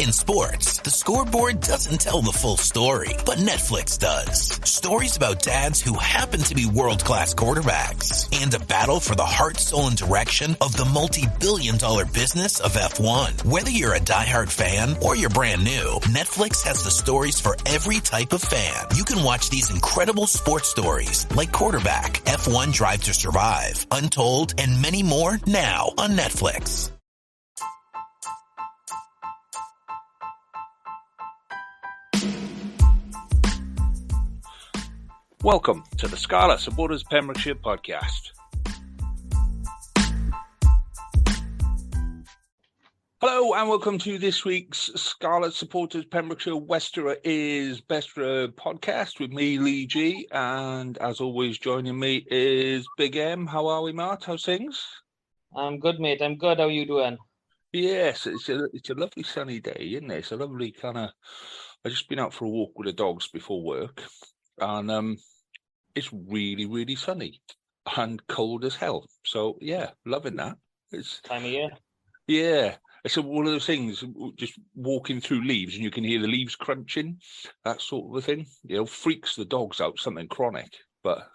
In sports, the scoreboard doesn't tell the full story, but Netflix does. Stories about dads who happen to be world-class quarterbacks and a battle for the heart, soul, and direction of the multi-billion-dollar business of F1. Whether you're a diehard fan or you're brand new, Netflix has the stories for every type of fan. You can watch these incredible sports stories like Quarterback, F1 Drive to Survive, Untold, and many more now on Netflix. Welcome to the Scarlets Supporters Pembrokeshire podcast. Hello and welcome to this week's Scarlet Supporters Pembrokeshire Westerer is Besterer podcast with me, Lee G, and as always joining me is Big M. How are we, Mart? How's things? I'm good, mate. I'm good. How are you doing? Yes, it's a lovely sunny day, isn't it? It's a lovely kind of... I've just been out for a walk with the dogs before work, and it's really, really sunny and cold as hell. So, yeah, loving that. It's time of year. Yeah. It's one of those things, just walking through leaves and you can hear the leaves crunching, that sort of a thing. You know, freaks the dogs out, something chronic. But,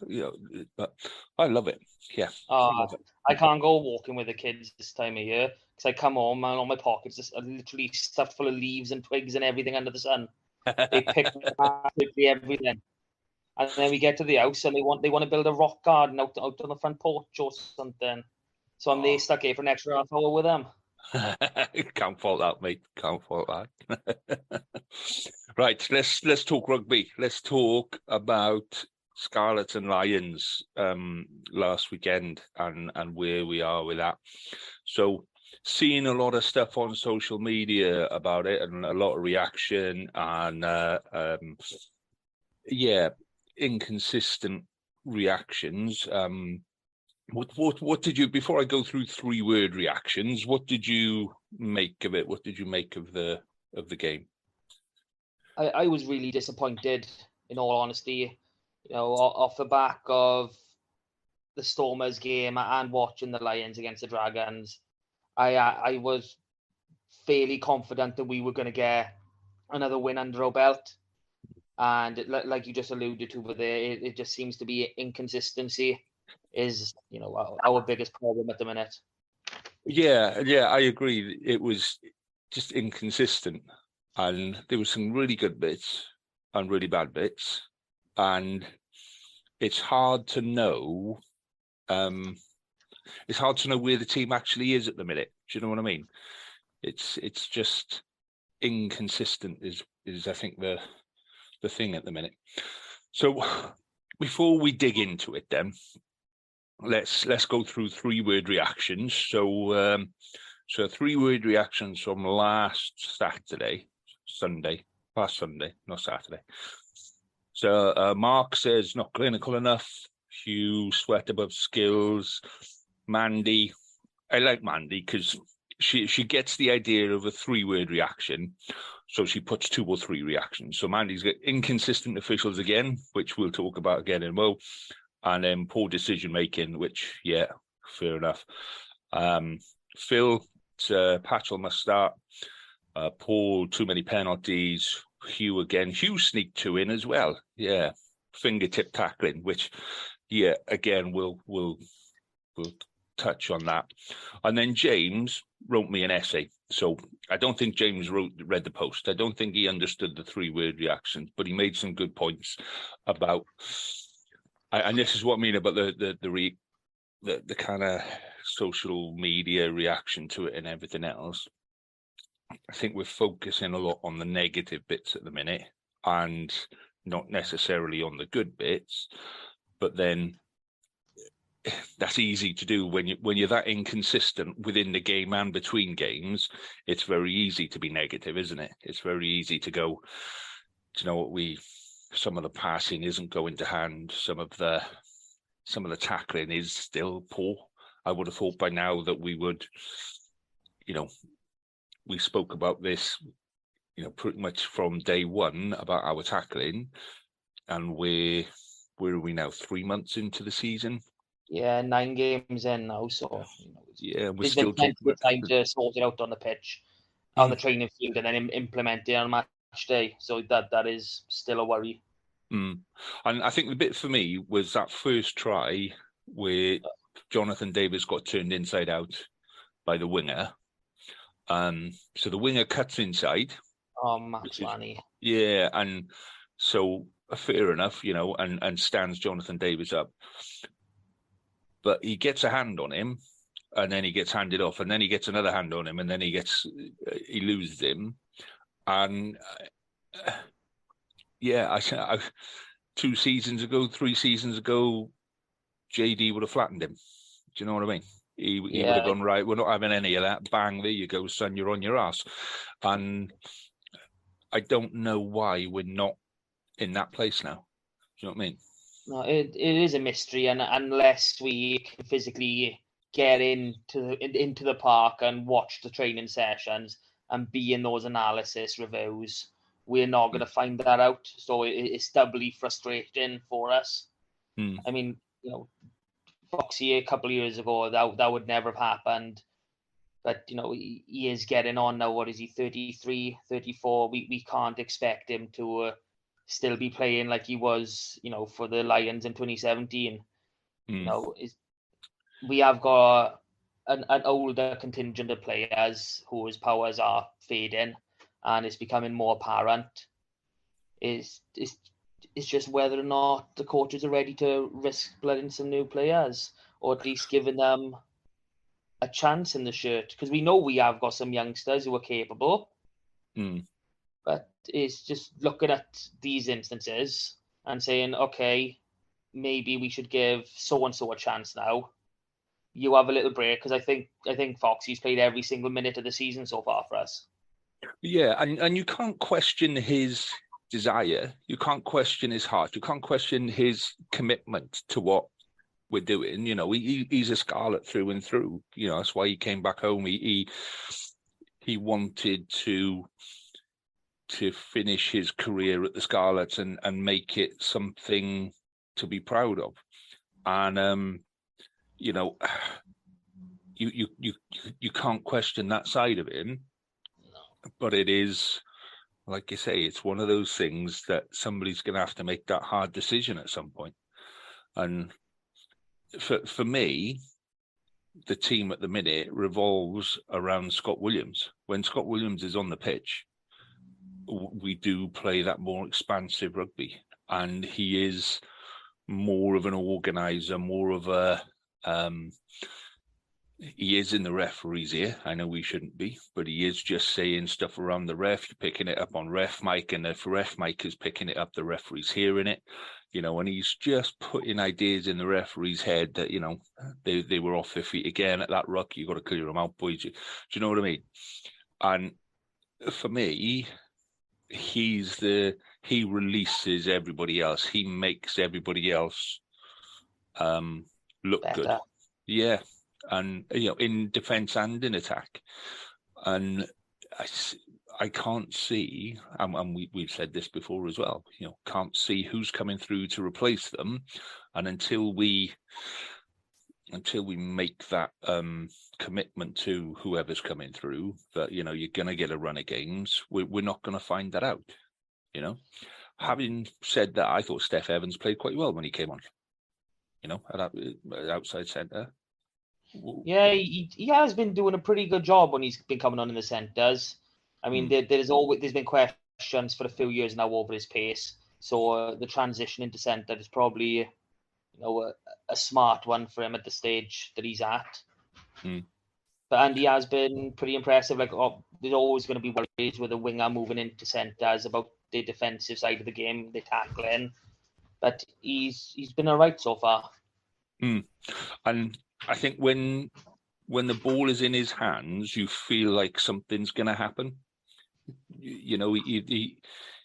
but I love it. Yeah. I can't go walking with the kids this time of year because I come home and all my pockets just are literally stuffed full of leaves and twigs and everything under the sun. They pick absolutely everything. And then we get to the house and they want to build a rock garden out on the front porch or something. So I'm there stuck here for an extra half hour with them. Can't fault that, mate. Can't fault that. Right, let's talk rugby. Let's talk about Scarlets and Lions last weekend and where we are with that. So seeing a lot of stuff on social media about it and a lot of reaction and inconsistent reactions. What did you, before I go through 3-word reactions, what did you make of it? What did you make of the game? I was really disappointed, in all honesty. You know, off the back of the Stormers game and watching the Lions against the Dragons, I was fairly confident that we were going to get another win under our belt. And like you just alluded to over there, it just seems to be inconsistency is, our biggest problem at the minute. Yeah, I agree. It was just inconsistent. And there were some really good bits and really bad bits. And it's hard to know. It's hard to know where the team actually is at the minute. Do you know what I mean? It's just inconsistent is I think the thing at the minute. So before we dig into it then, let's go through 3-word reactions. So 3-word reactions from last Sunday, not Saturday. So Mark says not clinical enough. Hugh, sweat above skills. Mandy, I like Mandy because she gets the idea of a 3-word reaction. So she puts 2 or 3 reactions. So Mandy's got inconsistent officials again, which we'll talk about again in a moment. And then poor decision-making, which, yeah, fair enough. Phil, Patchell must start. Paul, too many penalties. Hugh again. Hugh sneaked 2 in as well. Yeah, fingertip tackling, which, yeah, again, we'll touch on that. And then James wrote me an essay. So I don't think James read the post. I don't think he understood the 3-word reactions, but he made some good points about, and this is what I mean about the kind of social media reaction to it and everything else. I think we're focusing a lot on the negative bits at the minute and not necessarily on the good bits, but then that's easy to do when you're that inconsistent within the game and between games. It's very easy to be negative, isn't it? It's very easy to go, do you know what, some of the passing isn't going to hand, some of the tackling is still poor. I would have thought by now that we would, we spoke about this, pretty much from day one about our tackling, and where are we now? 3 months into the season. Yeah, 9 games in now, so yeah, we're still talking about time to sort it out on the pitch. on the training field and then implement it on match day. So that is still a worry. And I think the bit for me was that first try where Jonathan Davis got turned inside out by the winger. So the winger cuts inside. Oh, Max Lanny. Yeah, and so fair enough, and stands Jonathan Davis up. But he gets a hand on him, and then he gets handed off, and then he gets another hand on him, and then he loses him. And I 2 seasons ago, 3 seasons ago, JD would have flattened him. Do you know what I mean? He would have gone, right, we're not having any of that. Bang, there you go, son, you're on your ass. And I don't know why we're not in that place now. Do you know what I mean? No, it is a mystery, and unless we can physically get into the park and watch the training sessions and be in those analysis reviews, we're not going to find that out. So it's doubly frustrating for us. I mean, Foxy a couple of years ago, that would never have happened. But, he is getting on now. What is he, 33, 34? We can't expect him to still be playing like he was, for the Lions in 2017. We have got an older contingent of players whose powers are fading, and it's becoming more apparent. It's just whether or not the coaches are ready to risk blooding some new players, or at least giving them a chance in the shirt, because we know we have got some youngsters who are capable. But it's just looking at these instances and saying, okay, maybe we should give so and so a chance now. You have a little break, because I think Foxy's played every single minute of the season so far for us. Yeah, and you can't question his desire. You can't question his heart. You can't question his commitment to what we're doing. He's a Scarlet through and through. That's why he came back home. He wanted to finish his career at the Scarlets and make it something to be proud of. And you can't question that side of him. But it is, like you say, it's one of those things that somebody's going to have to make that hard decision at some point. And for me, the team at the minute revolves around Scott Williams. When Scott Williams is on the pitch, we do play that more expansive rugby, and he is more of an organizer, more of a he is in the referee's ear. I know we shouldn't be, but he is just saying stuff around the ref, picking it up on ref mic, and if ref mic is picking it up, the referee's hearing it, and he's just putting ideas in the referee's head that, they were off their feet again at that ruck. You got to clear them out, boys. Do you know what I mean? And for me, he releases everybody else. He makes everybody else look better. Good. Yeah. And, in defence and in attack. And I can't see, and we've said this before as well, can't see who's coming through to replace them. And until we make that commitment to whoever's coming through, that, you're going to get a run of games, we're not going to find that out, Having said that, I thought Steph Evans played quite well when he came on, at outside centre. Yeah, he has been doing a pretty good job when he's been coming on in the centres. I mean, there's been questions for a few years now over his pace. So the transition into centre is probably, a smart one for him at the stage that he's at. And he has been pretty impressive. Like, there's always going to be worries with a winger moving into centres about the defensive side of the game, the tackling. But he's been all right so far. And I think when the ball is in his hands, you feel like something's going to happen. He,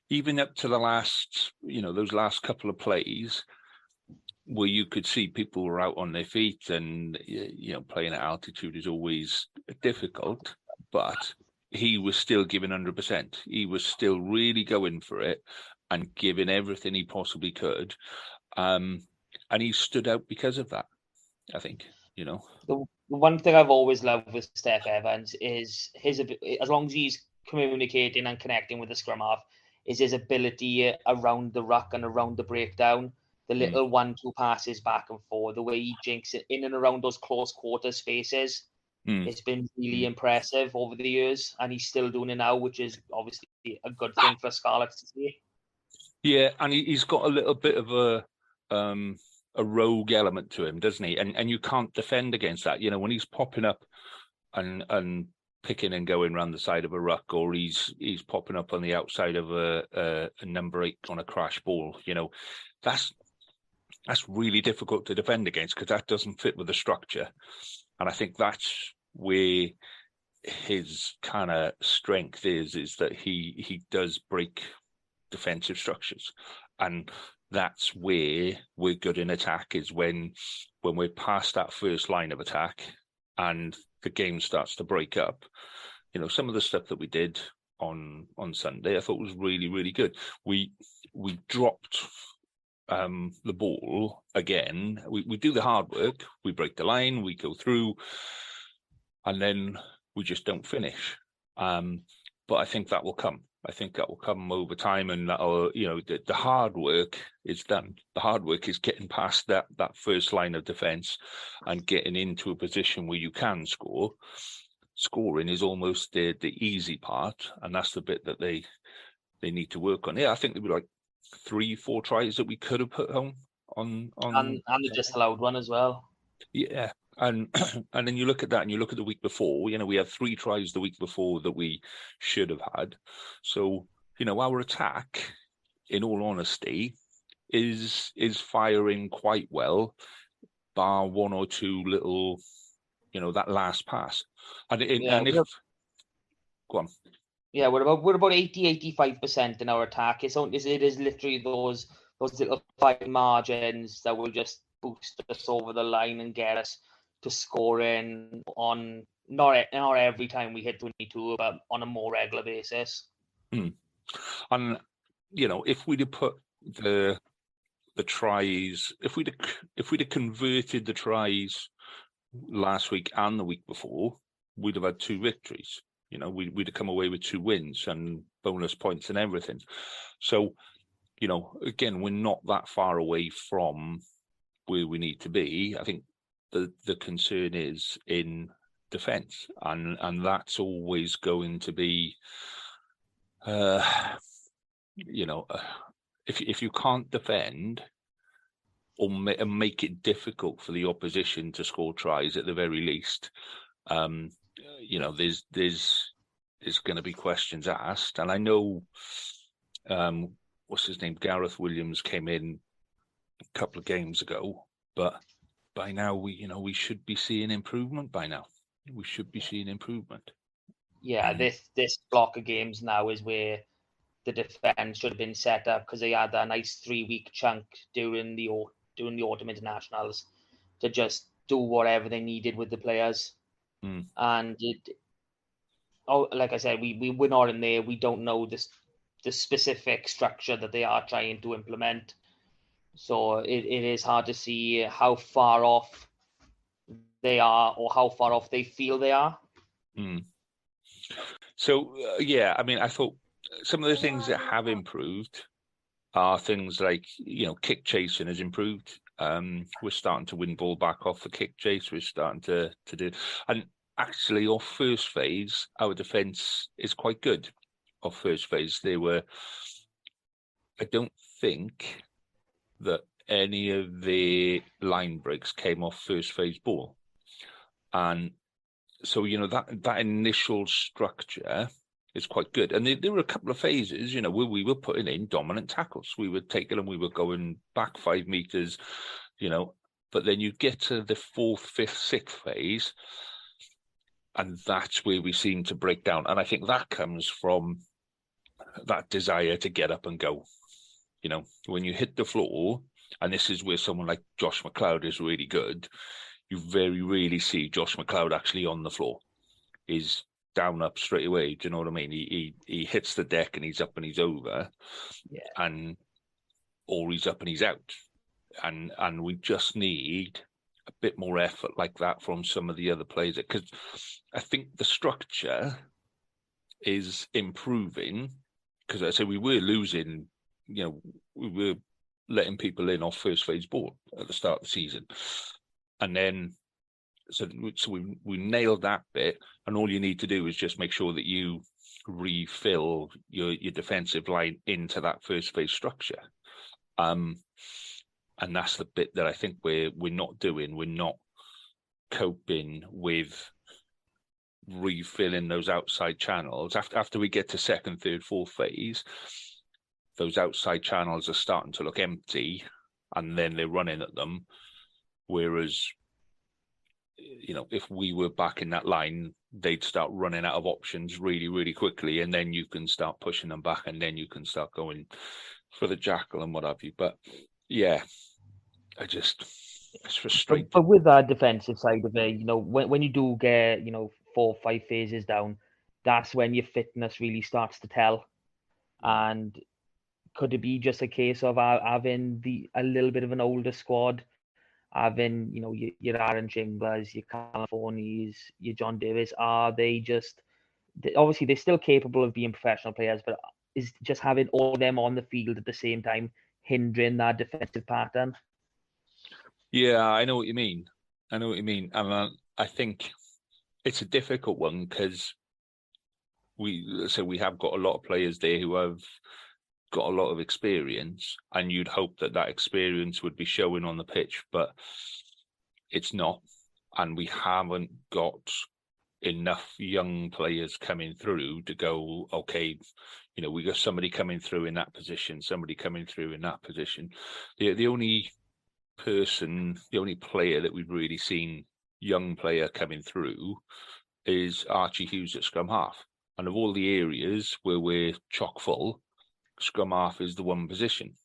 even up to the last, those last couple of plays where you could see people were out on their feet, and, playing at altitude is always difficult, but he was still giving 100%. He was still really going for it and giving everything he possibly could. And he stood out because of that, I think. The one thing I've always loved with Steph Evans is as long as he's communicating and connecting with the scrum half, is his ability around the ruck and around the breakdown, the little 1-2 passes back and forth, the way he jinks it in and around those close quarter spaces. It's been really impressive over the years, and he's still doing it now, which is obviously a good thing for Scarlets to see. Yeah, and he's got a little bit of a rogue element to him, doesn't he? And you can't defend against that. You know, when he's popping up and picking and going around the side of a ruck, or he's popping up on the outside of a number 8 on a crash ball, you know, that's really difficult to defend against because that doesn't fit with the structure. And I think that's where his kind of strength is that he does break defensive structures. And that's where we're good in attack, is when we're past that first line of attack and the game starts to break up. You know, some of the stuff that we did on Sunday I thought was really, really good. We dropped the ball again. We do the hard work, we break the line, we go through, and then we just don't finish. But I think that will come. I think that will come over time, and that'll, you know, the hard work is done. The hard work is getting past that first line of defence and getting into a position where you can score. Scoring is almost the easy part, and that's the bit that they need to work on. Yeah, I think there were like 3-4 tries that we could have put home on and the disallowed one as well. Yeah. And then you look at that and you look at the week before, you know, we had 3 tries the week before that we should have had. So, you know, our attack, in all honesty, is firing quite well, bar 1 or 2 little, you know, that last pass. Go on. Yeah, we're about 80-85% in our attack. It is literally those little fine margins that will just boost us over the line and get us to scoring on not every time we hit 22, but on a more regular basis. And you know, if we'd have put the tries, if we'd have converted the tries last week and the week before, we'd have had 2 victories. You know, we'd have come away with 2 wins and bonus points and everything. So, you know, again, we're not that far away from where we need to be. I think the concern is in defence, and that's always going to be, you know, if you can't defend or make it difficult for the opposition to score tries at the very least, you know, there's going to be questions asked. And I know, what's his name, Gareth Williams came in a couple of games ago, but by now we should be seeing improvement. By now, we should be seeing improvement. Yeah, this block of games now is where the defence should have been set up, because they had that nice 3-week chunk during the autumn internationals to just do whatever they needed with the players. And like I said, we're not in there. We don't know the specific structure that they are trying to implement. So it is hard to see how far off they are or how far off they feel they are. So, yeah, I mean, I thought some of the things that have improved are things like, you know, kick chasing has improved. We're starting to win ball back off the kick chase. We're starting to do, and actually off first phase, our defence is quite good. Off first phase, I don't think that any of the line breaks came off first phase ball. And so, you know, that initial structure is quite good. And there were a couple of phases, you know, where we were putting in dominant tackles. We were taking them, we were going back 5 meters, you know, but then you get to the 4th, 5th, 6th phase, and that's where we seem to break down. And I think that comes from that desire to get up and go. You know, when you hit the floor, and this is where someone like Josh McLeod is really good, you very rarely see Josh McLeod actually on the floor. He's down, up straight away. Do you know what I mean? He hits the deck and he's up and he's over, or he's up and he's out. And we just need a bit more effort like that from some of the other players, because I think the structure is improving. Because I say we were losing, we were letting people in off first phase ball at the start of the season, and then so we nailed that bit, and all you need to do is just make sure that you refill your defensive line into that first phase structure. And that's the bit that I think we're not doing. We're not coping with refilling those outside channels. After we get to second, third, fourth phase, those outside channels are starting to look empty, and then they're running at them. Whereas, if we were back in that line, they'd start running out of options really, really quickly, and then you can start pushing them back, and then you can start going for the jackal and what have you. But yeah, it's frustrating. But with that defensive side of it, when you do get, 4 or 5 phases down, that's when your fitness really starts to tell. And could it be just a case of having a little bit of an older squad, having, your Aaron Chinglers, your Californies, your John Davis? Are they just, obviously they're still capable of being professional players, but is just having all of them on the field at the same time hindering that defensive pattern? Yeah, I know what you mean. And I think it's a difficult one, because we have got a lot of players there who have got a lot of experience, and you'd hope that experience would be showing on the pitch, but it's not. And we haven't got enough young players coming through to go, okay, we got somebody coming through in that position, somebody coming through in that position. The only player that we've really seen young player coming through is Archie Hughes at scrum half. And of all the areas where we're chock full, scrum half is the one position,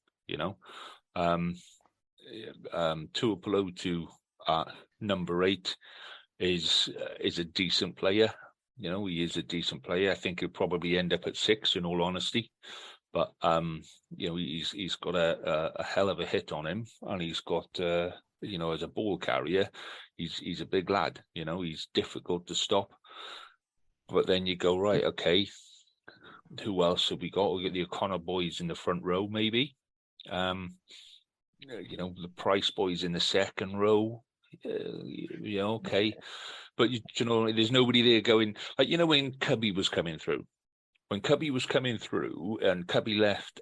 Tuipulotu at number 8 is a decent player. He is a decent player. I think he'll probably end up at 6, in all honesty. But he's got a hell of a hit on him, and he's got as a ball carrier, he's a big lad. He's difficult to stop. But then you go, right, okay, who else have we got? We got the O'Connor boys in the front row, maybe. The Price boys in the second row. Okay, but there's nobody there going, like, when Cubby was coming through. When Cubby was coming through, and Cubby left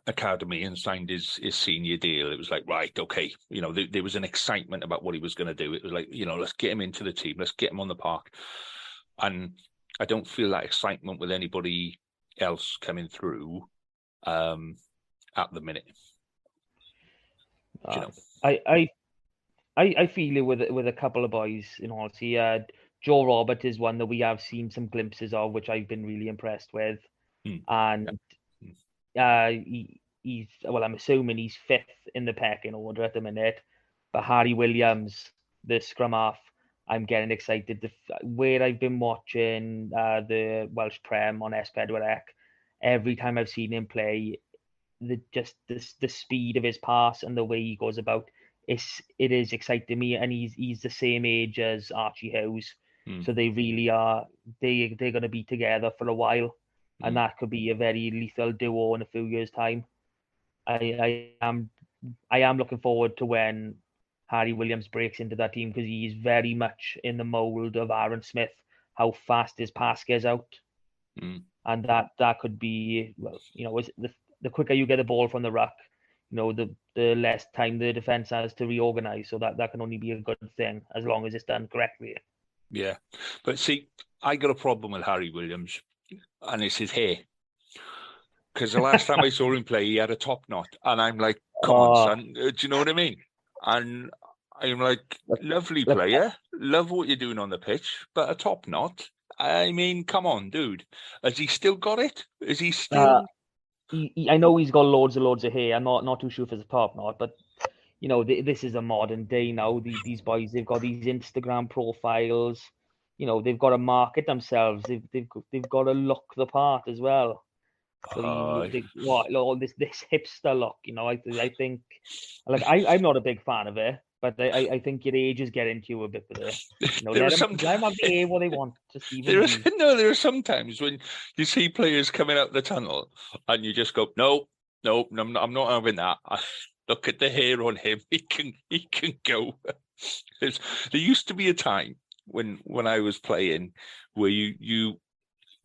academy and signed his senior deal, it was like, right, okay, there was an excitement about what he was going to do. It was like, let's get him into the team, let's get him on the park. And I don't feel that excitement with anybody else coming through at the minute. I feel it with a couple of boys, in honesty. Joe Robert is one that we have seen some glimpses of, which I've been really impressed with. And he's, well, I'm assuming he's 5th in the pecking order at the minute. But Harry Williams, the scrum half, I'm getting excited. Where I've been watching the Welsh Prem on S4C, every time I've seen him play, the speed of his pass and the way he goes about, it is exciting me. And he's the same age as Archie Hughes. So they really are, they're going to be together for a while, and that could be a very lethal duo in a few years' time. I am looking forward to when Harry Williams breaks into that team, because he is very much in the mould of Aaron Smith, how fast his pass gets out. And that could be, well, the quicker you get the ball from the ruck, the less time the defence has to reorganise. So that can only be a good thing, as long as it's done correctly. Yeah, but see, I got a problem with Harry Williams, and it's his hair. Because the last time I saw him play, he had a top knot, and I'm like, come on, son, do you know what I mean? And I'm like, lovely player, love what you're doing on the pitch, but a top knot? I mean, come on, dude. Has he still got it? Is he still... I know he's got loads of hair. I'm not too sure if it's a top knot, but this is a modern day now. These boys, they've got these Instagram profiles. They've got to market themselves. They've got to look the part as well. So all this hipster look. I think, like, I'm not a big fan of it. But I think your age is getting to you a bit there. There are Let them have the air what they want. Just leave them be. There are some times when you see players coming out the tunnel and you just go, no, I'm not having that. Look at the hair on him. He can go. There used to be a time when I was playing where you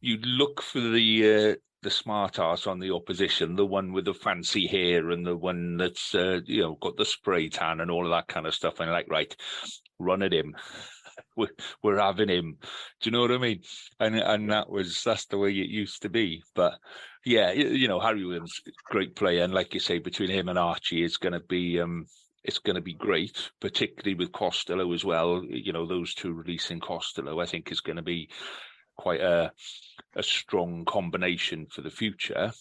look for the smart ass on the opposition, the one with the fancy hair and the one that's got the spray tan and all of that kind of stuff. And like, right, run at him. We're having him. Do you know what I mean? And that's the way it used to be. But yeah, Harry Williams, great player, and like you say, between him and Archie, it's going to be great, particularly with Costello as well. Those two releasing Costello, I think, is going to be quite a strong combination for the future.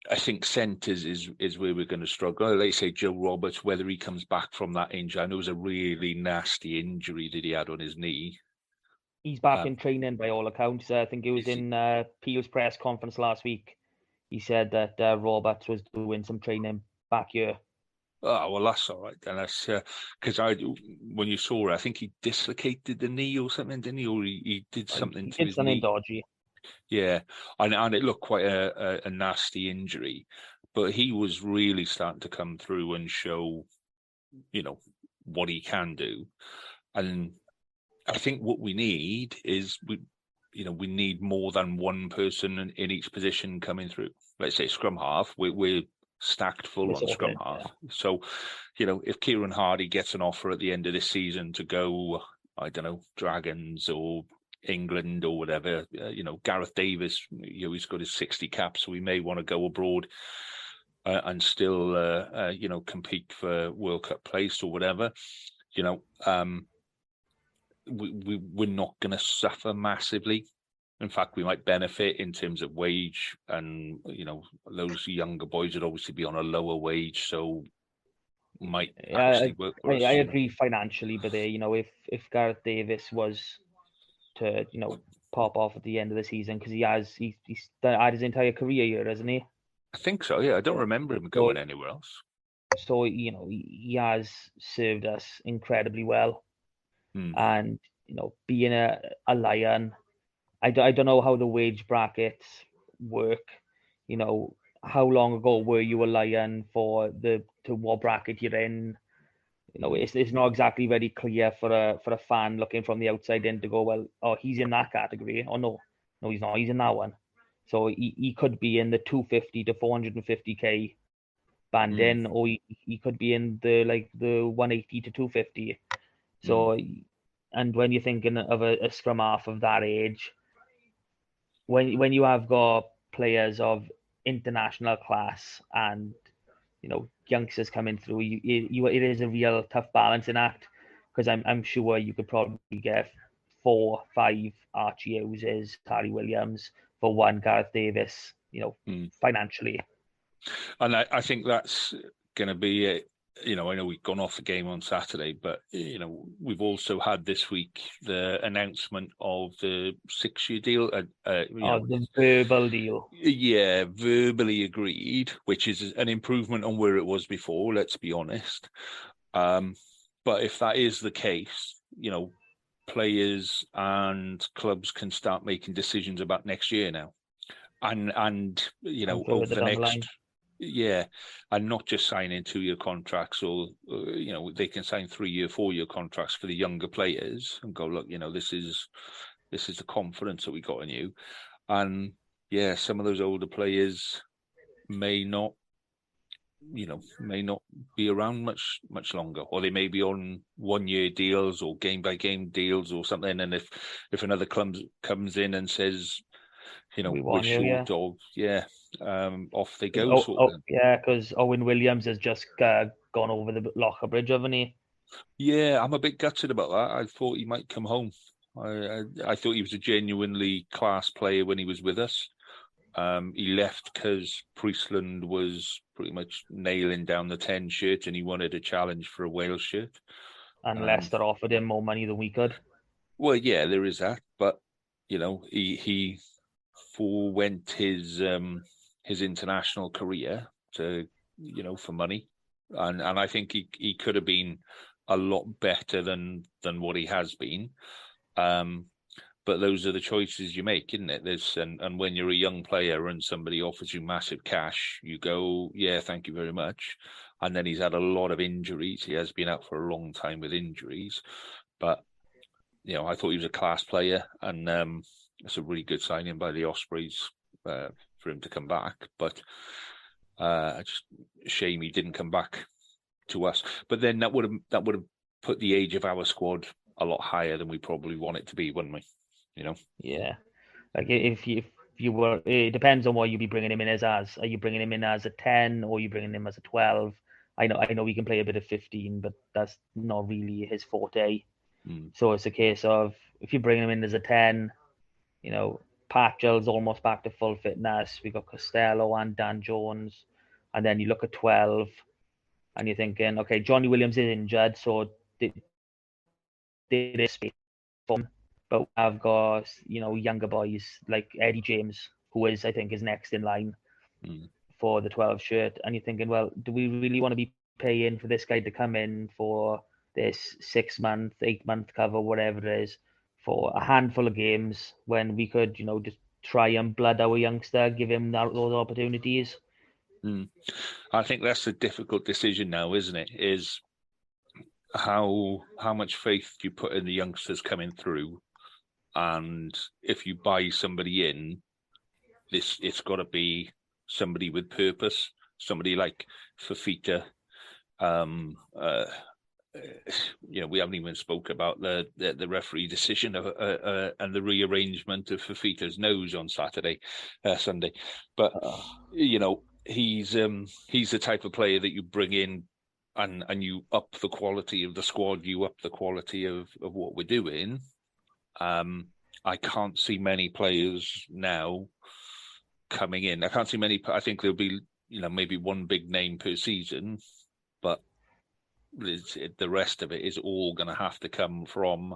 I think centres is where we're going to struggle. Like say Joe Roberts, whether he comes back from that injury. I know it was a really nasty injury that he had on his knee. He's back in training by all accounts. I think it was in Peel's press conference last week. He said that Roberts was doing some training back here. Oh, well, that's all right. And that's because when you saw it, I think he dislocated the knee or something, didn't he? Or he did something to his knee. Dodgy. Yeah, and it looked quite a nasty injury, but he was really starting to come through and show, what he can do. And I think what we need is we need more than one person in each position coming through. Let's say scrum half, we're stacked full on scrum half. Yeah. So, if Kieran Hardy gets an offer at the end of this season to go, I don't know, Dragons or England or whatever, Gareth Davis, he's got his 60 caps, so we may want to go abroad and still, compete for World Cup place or whatever. We're not going to suffer massively. In fact, we might benefit in terms of wage, and those younger boys would obviously be on a lower wage, so might actually work for us. I agree financially, but if Gareth Davis was to pop off at the end of the season, because he's had his entire career here, hasn't he? I think so. Yeah, I don't remember him going anywhere else. So he has served us incredibly well, and being a Lion. I don't know how the wage brackets work. How long ago were you a Lion to what bracket you're in? It's not exactly very clear for a fan looking from the outside in to go, well, oh, he's in that category. Oh no, he's not. He's in that one. So he could be in the 250 to 450k band in, or he could be in the 180 to 250. So, and when you're thinking of a scrum half of that age, when you have got players of international class and youngsters coming through, it is a real tough balancing act, because I'm sure you could probably get 4, 5 Archie Houses, Harry Williams for one Gareth Davis, financially. And I think that's going to be it. I know we've gone off the game on Saturday, but we've also had this week the announcement of the 6-year deal. The verbal deal. Yeah, verbally agreed, which is an improvement on where it was before. Let's be honest. But if that is the case, players and clubs can start making decisions about next year now, and over the next. Yeah, and not just signing 2-year contracts, or they can sign 3-year, 4-year contracts for the younger players and go, look, this is the confidence that we got in you. And yeah, some of those older players may not be around much longer, or they may be on 1-year deals or game by game deals or something. And if another club comes in and says, we're short of, off they go. Yeah, because Owen Williams has just gone over the Locher Bridge, haven't he? Yeah, I'm a bit gutted about that. I thought he might come home. I thought he was a genuinely class player when he was with us. He left because Priestland was pretty much nailing down the 10 shirt, and he wanted a challenge for a Wales shirt. And Leicester offered him more money than we could. Well, yeah, there is that, but he forewent his international career to for money. and I think he could have been a lot better than what he has been. But those are the choices you make, isn't it? And when you're a young player and somebody offers you massive cash, you go, yeah, thank you very much. And then he's had a lot of injuries. He has been out for a long time with injuries, but I thought he was a class player, and it's a really good signing by the Ospreys for him to come back. But just shame he didn't come back to us. But then that would have put the age of our squad a lot higher than we probably want it to be, wouldn't we? Yeah. Like if you were, it depends on what you'd be bringing him in as. Are you bringing him in as a 10 or are you bringing him as a 12? I know he can play a bit of 15, but that's not really his forte. So it's a case of if you bring him in as a 10, Patchell's almost back to full fitness. We got Costello and Dan Jones, and then you look at 12, and you're thinking, okay, Johnny Williams is injured, so there is space for him. But I've got younger boys like Eddie James, who I think is next in line for the 12 shirt, and you're thinking, well, do we really want to be paying for this guy to come in for this 6-month, 8-month cover, whatever it is, for a handful of games when we could, just try and blood our youngster, give him those opportunities? I think that's a difficult decision now, isn't it? Is how much faith do you put in the youngsters coming through, and if you buy somebody in, it's got to be somebody with purpose, somebody like Fafita. We haven't even spoke about the referee decision and the rearrangement of Fafita's nose on Sunday. But he's the type of player that you bring in and you up the quality of the squad, you up the quality of what we're doing. I can't see many players now coming in. I can't see many. I think there'll be maybe one big name per season, but the rest of it is all going to have to come from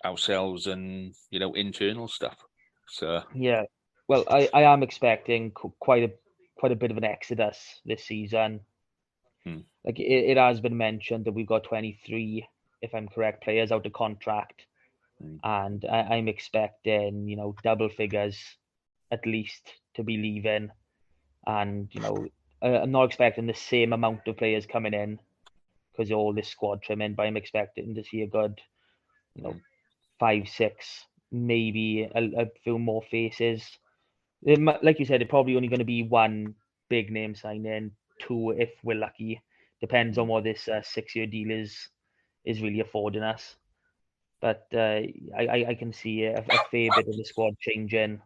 ourselves and internal stuff. So yeah, well, I am expecting quite a bit of an exodus this season. Like it has been mentioned that we've got 23, if I'm correct, players out of contract, and I'm expecting double figures at least to be leaving, and I'm not expecting the same amount of players coming in because all this squad trimming, but I'm expecting to see a good 5, 6, maybe a few more faces. Like you said, it's probably only going to be one big name signing, 2 if we're lucky. Depends on what this 6-year deal is really affording us. But I can see a fair bit of the squad changing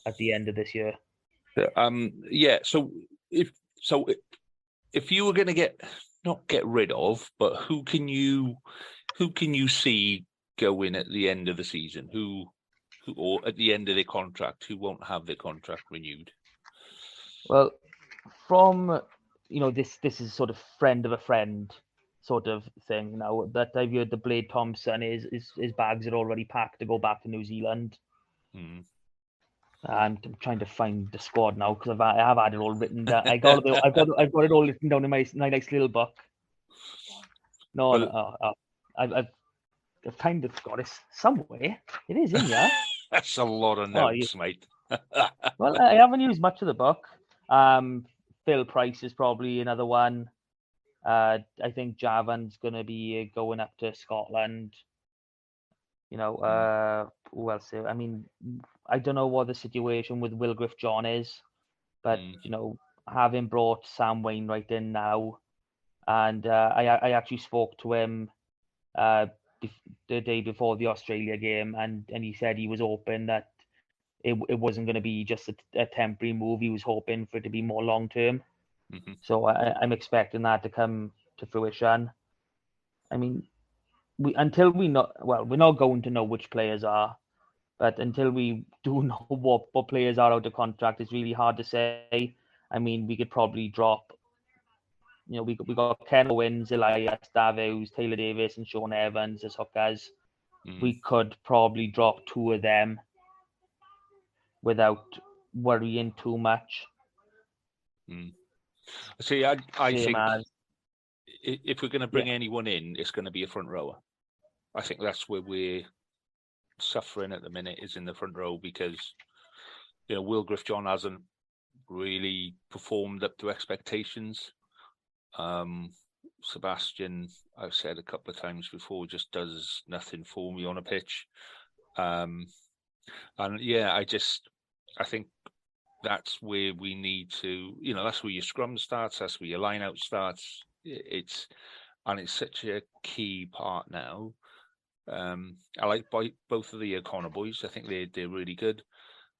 at the end of this year. So if you were going to not get rid of, but who can you see going at the end of the season? Who or at the end of their contract, who won't have their contract renewed? Well, from this is sort of friend of a friend sort of thing now that I've heard the Blade Thompson his bags are already packed to go back to New Zealand. I'm trying to find the squad now because I have had it all written down. I've got it all written down in my nice little book. I've kind of got it somewhere. It is in here. That's a lot of notes, mate. Well, I haven't used much of the book. Phil Price is probably another one. I think Javan's going to be going up to Scotland. Who else? I mean, I don't know what the situation with Wilgriff John is, but having brought Sam Wainwright in now, and I actually spoke to him the day before the Australia game, and he said he was hoping that it wasn't going to be just a temporary move. He was hoping for it to be more long term. So I'm expecting that to come to fruition. I mean, we're not going to know which players are, but until we do know what players are out of contract, it's really hard to say. I mean, we could probably drop. We got Ken Owens, Elias Davies, Taylor Davis, and Sean Evans as hookers. We could probably drop 2 of them without worrying too much. See, I think if we're going to bring anyone in, it's going to be a front rower. I think that's where we're suffering at the minute, is in the front row, because Will Griff-John hasn't really performed up to expectations. Sebastian, I've said a couple of times before, just does nothing for me on a pitch. And yeah, I think that's where we need to, that's where your scrum starts, that's where your line out starts. It's such a key part now. I like both of the O'Connor boys. I think they're really good.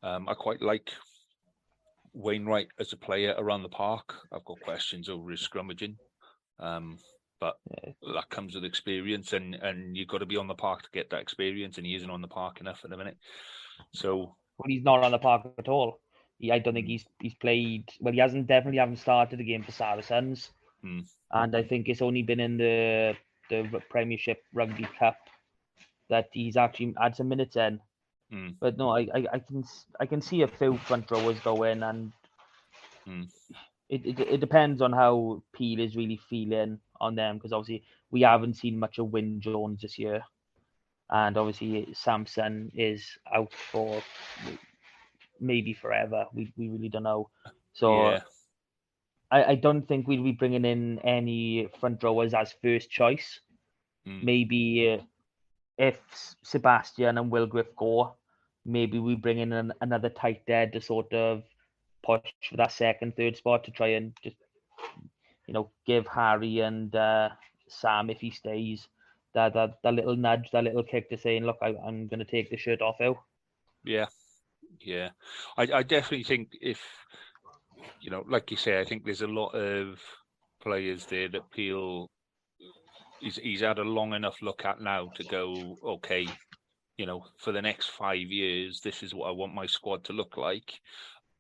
I quite like Wainwright as a player around the park. I've got questions over his scrummaging. But that comes with experience, and you've got to be on the park to get that experience, and he isn't on the park enough at the minute. So he's not on the park at all. I don't think he's played. Well, he definitely haven't started the game for Saracens, and I think it's only been in the Premiership Rugby Cup that he's actually had some minutes in. But no, I can see a few front rowers going, and it depends on how Peel is really feeling on them, because obviously we haven't seen much of Wyn Jones this year, and obviously Samson is out for maybe forever. We really don't know. So yeah. I don't think we'll be bringing in any front rowers as first choice. Maybe if Sebastian and Will Griff go, maybe we bring in another tight head to sort of push for that second, third spot, to try and just, give Harry and Sam, if he stays, that little nudge, that little kick to saying, look, I'm going to take the shirt off out. Yeah. I definitely think if, like you say, I think there's a lot of players there that Peel, he's had a long enough look at now to go, okay, for the next 5 years, this is what I want my squad to look like.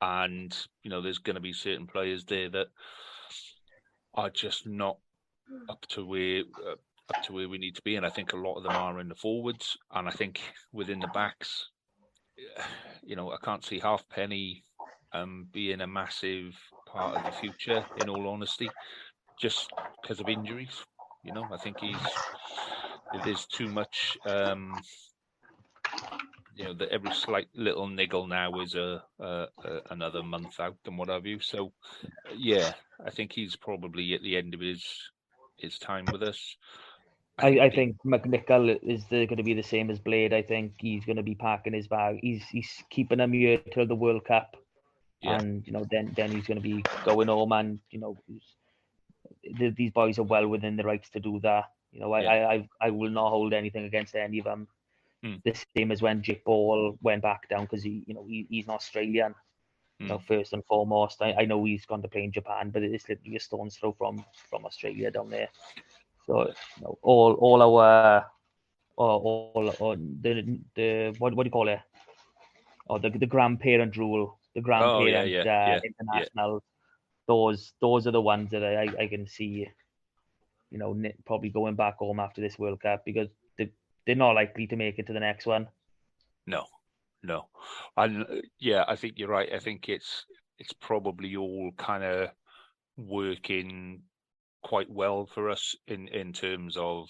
And, there's going to be certain players there that are just not up to where we need to be. And I think a lot of them are in the forwards. And I think within the backs, I can't see Halfpenny being a massive part of the future, in all honesty, just because of injuries. I think there's too much... that every slight little niggle now is another month out and what have you. So, yeah, I think he's probably at the end of his time with us. I think McNichol is going to be the same as Blade. I think he's going to be packing his bag. He's keeping him here till the World Cup, and then he's going to be going home. And these boys are well within the rights to do that. I will not hold anything against any of them. The same as when Jake Ball went back down, because he's an Australian. First and foremost, I know he's gone to play in Japan, but it's literally a stone's throw from Australia down there. So all our the what do you call it? The grandparent rule, the grandparent international. Those are the ones that I can see, probably going back home after this World Cup, because they're not likely to make it to the next one. No. And I think you're right. I think it's probably all kind of working quite well for us in terms of,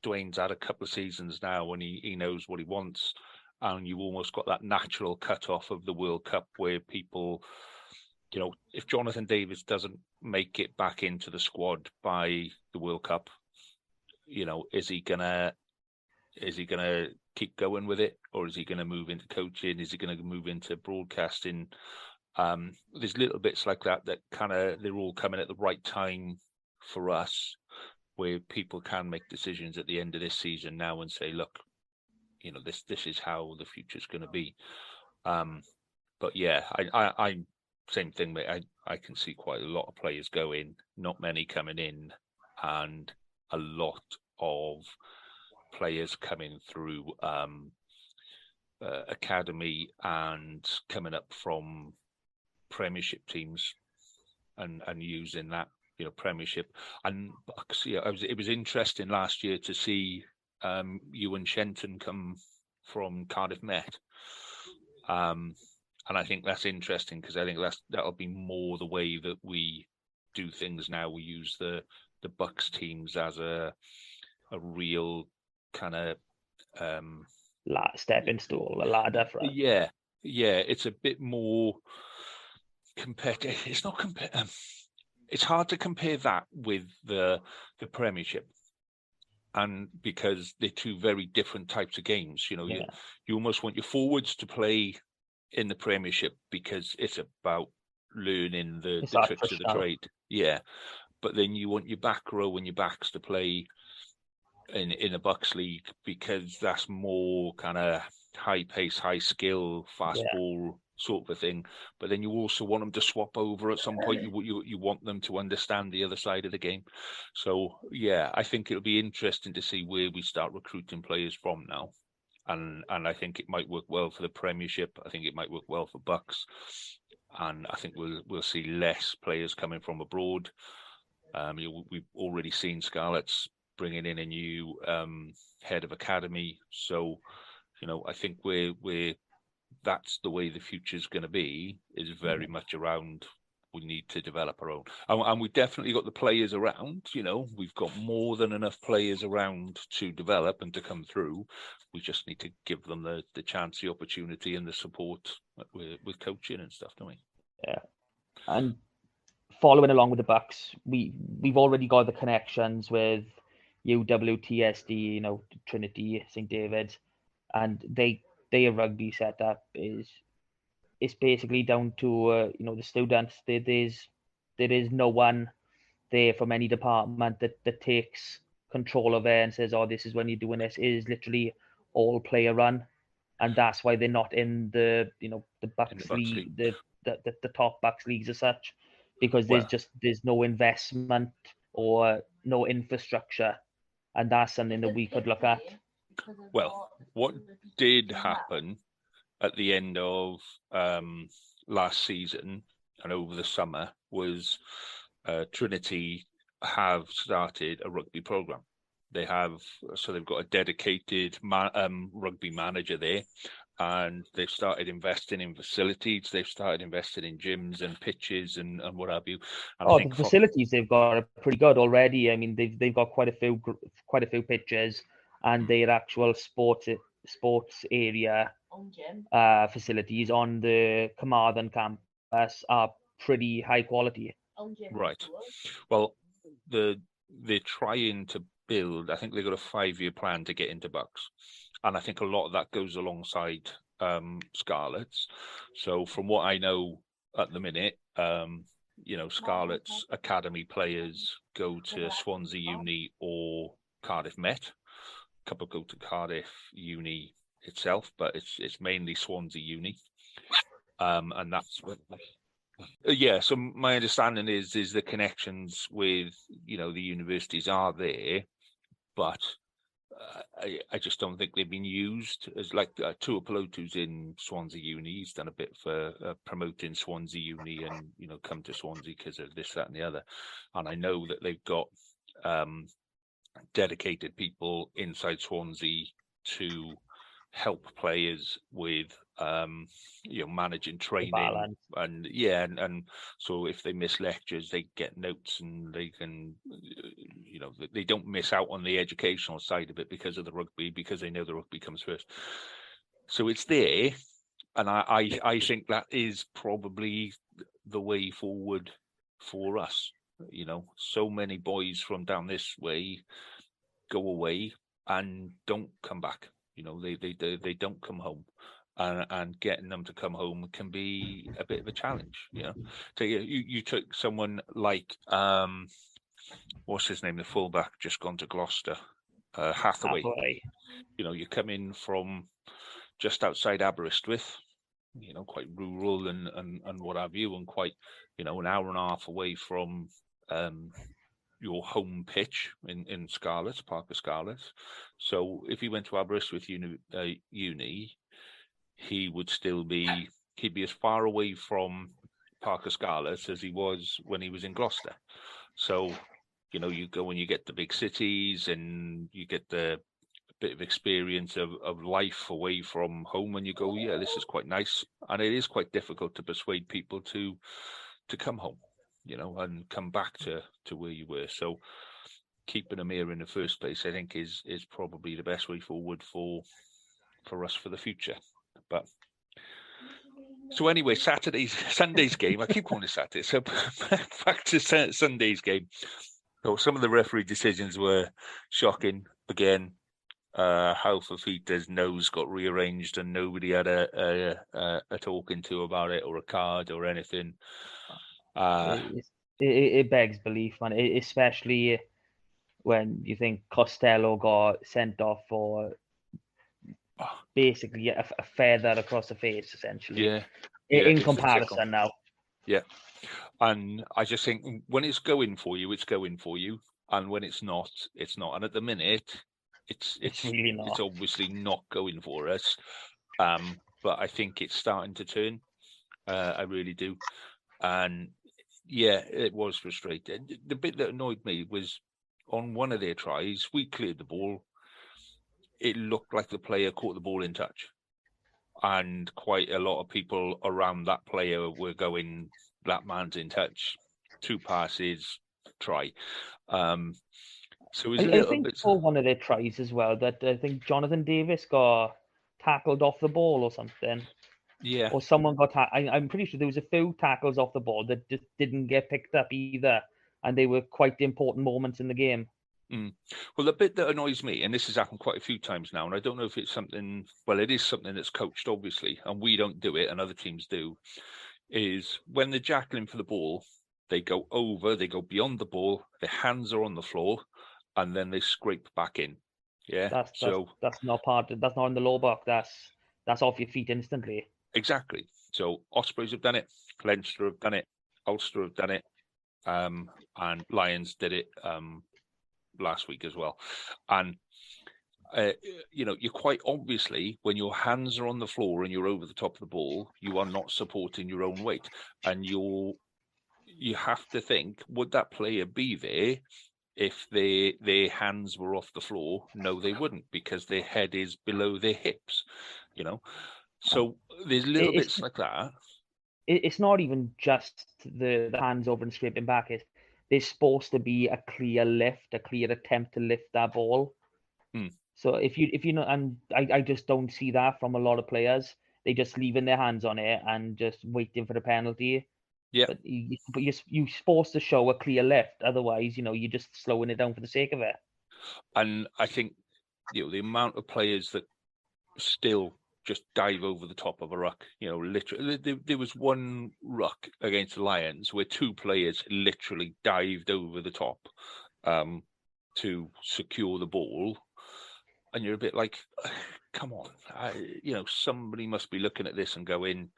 Dwayne's had a couple of seasons now and he knows what he wants, and you almost got that natural cut-off of the World Cup where people, if Jonathan Davis doesn't make it back into the squad by the World Cup, is he gonna keep going with it, or is he going to move into coaching? Is he going to move into broadcasting? There's little bits like that kind of, they're all coming at the right time for us, where people can make decisions at the end of this season now and say, look, this is how the future's going to be. But yeah, I same thing, mate. I can see quite a lot of players going, not many coming in, and a lot of players coming through academy and coming up from Premiership teams and using that, Premiership. And it was interesting last year to see Ewan Shenton come from Cardiff Met. And I think that's interesting, because I think that'll be more the way that we do things now. We use the Bucks teams as a real kind of stepping stool, a ladder for us. Yeah, it's a bit more competitive. It's not it's hard to compare that with the Premiership, and because they're two very different types of games. You almost want your forwards to play in the Premiership because it's about learning the tricks of the trade. Yeah, but then you want your back row and your backs to play in the Bucks League because that's more kind of high pace, high skill, fast ball sort of a thing. But then you also want them to swap over at some point. You want them to understand the other side of the game. So yeah, I think it'll be interesting to see where we start recruiting players from now. And I think it might work well for the Premiership. I think it might work well for Bucks, and I think we'll see less players coming from abroad. We've already seen Scarlets bringing in a new head of academy, so I think we're that's the way the future is going to be. Is very much around. We need to develop our own, and we've definitely got the players around. We've got more than enough players around to develop and to come through. We just need to give them the chance, the opportunity, and the support with coaching and stuff, don't we? Yeah, and following along with the Bucks, we've already got the connections with UWTSD, Trinity, St David's, and their rugby setup is. It's basically down to the students. There is no one there from any department that takes control of it and says, "Oh, this is when you're doing this." It is literally all player run, and that's why they're not in the Bucks League, the top Bucks leagues as such, because there's no investment or no infrastructure, and that's something that we could look at. Well, what did happen at the end of last season and over the summer was Trinity have started a rugby program. They've got a dedicated rugby manager there, and they've started investing in facilities. They've started investing in gyms and pitches and what have you. And the facilities they've got are pretty good already. I mean, they've got quite a few pitches, and their actual sports area facilities on the Carmarthen campus are pretty high quality. Right. Well, they're trying to build. I think they've got a 5-year plan to get into Bucks, and I think a lot of that goes alongside Scarlets. So from what I know at the minute, Scarlets academy players go to Swansea Uni or Cardiff Met. A couple go to Cardiff Uni itself, but it's mainly Swansea Uni, and that's what. So my understanding is the connections with the universities are there, but I just don't think they've been used as like Tuapolotu's in Swansea Uni. He's done a bit for promoting Swansea Uni and come to Swansea because of this, that, and the other. And I know that they've got dedicated people inside Swansea to help players with managing training and so if they miss lectures they get notes and they can they don't miss out on the educational side of it because of the rugby, because they know the rugby comes first. So it's there, and I think that is probably the way forward for us. So many boys from down this way go away and don't come back. They don't come home, and getting them to come home can be a bit of a challenge. So you took someone like what's his name, the fullback just gone to Gloucester, Hathaway. You come in from just outside Aberystwyth, quite rural and what have you, and quite an hour and a half away from your home pitch in Scarlets, Parker Scarlets. So if he went to Aberystwyth Uni, he'd be as far away from Parker Scarlets as he was when he was in Gloucester. So, you go and you get the big cities and you get the bit of experience of life away from home, and you go, yeah, this is quite nice. And it is quite difficult to persuade people to come home, and come back to where you were. So keeping them here in the first place, I think, is probably the best way forward for us for the future. But so anyway, Sunday's game. I keep calling it Saturday. So back to Sunday's game. So some of the referee decisions were shocking. Again, how Fafita's nose got rearranged and nobody had a talking to about it or a card or anything. It begs belief, man. Especially when you think Costello got sent off for basically a feather across the face, essentially. Yeah. In comparison now. Yeah. And I just think when it's going for you, it's going for you. And when it's not, it's not. And at the minute, it's really not. It's obviously not going for us. But I think it's starting to turn. I really do. And yeah, it was frustrating. The bit that annoyed me was on one of their tries, we cleared the ball. It looked like the player caught the ball in touch. And quite a lot of people around that player were going, that man's in touch, 2 passes, try. So it was I think for one of their tries as well, that I think Jonathan Davis got tackled off the ball or something. Yeah. Or someone got I'm pretty sure there was a few tackles off the ball that just didn't get picked up either. And they were quite important moments in the game. Well, the bit that annoys me, and this has happened quite a few times now, and I don't know if it's something, well, it is something that's coached, obviously, and we don't do it and other teams do, is when they're jackling for the ball, they go over, they go beyond the ball, their hands are on the floor, and then they scrape back in. Yeah. That's not in the low block. That's off your feet instantly. Exactly. So Ospreys have done it, Leinster have done it, Ulster have done it, and Lions did it last week as well. And you're quite obviously, when your hands are on the floor and you're over the top of the ball, you are not supporting your own weight, and you have to think, would that player be there if their hands were off the floor? No, they wouldn't, because their head is below their hips, So there's little bits like that. It's not even just the hands over and scraping back. There's supposed to be a clear lift, a clear attempt to lift that ball. So if you know, and I just don't see that from a lot of players. They just leaving their hands on it and just waiting for the penalty. Yeah. But you're supposed to show a clear lift. Otherwise, you're just slowing it down for the sake of it. And I think the amount of players that still just dive over the top of a ruck, literally. There was one ruck against the Lions where 2 players literally dived over the top to secure the ball. And you're a bit like, come on, somebody must be looking at this and going,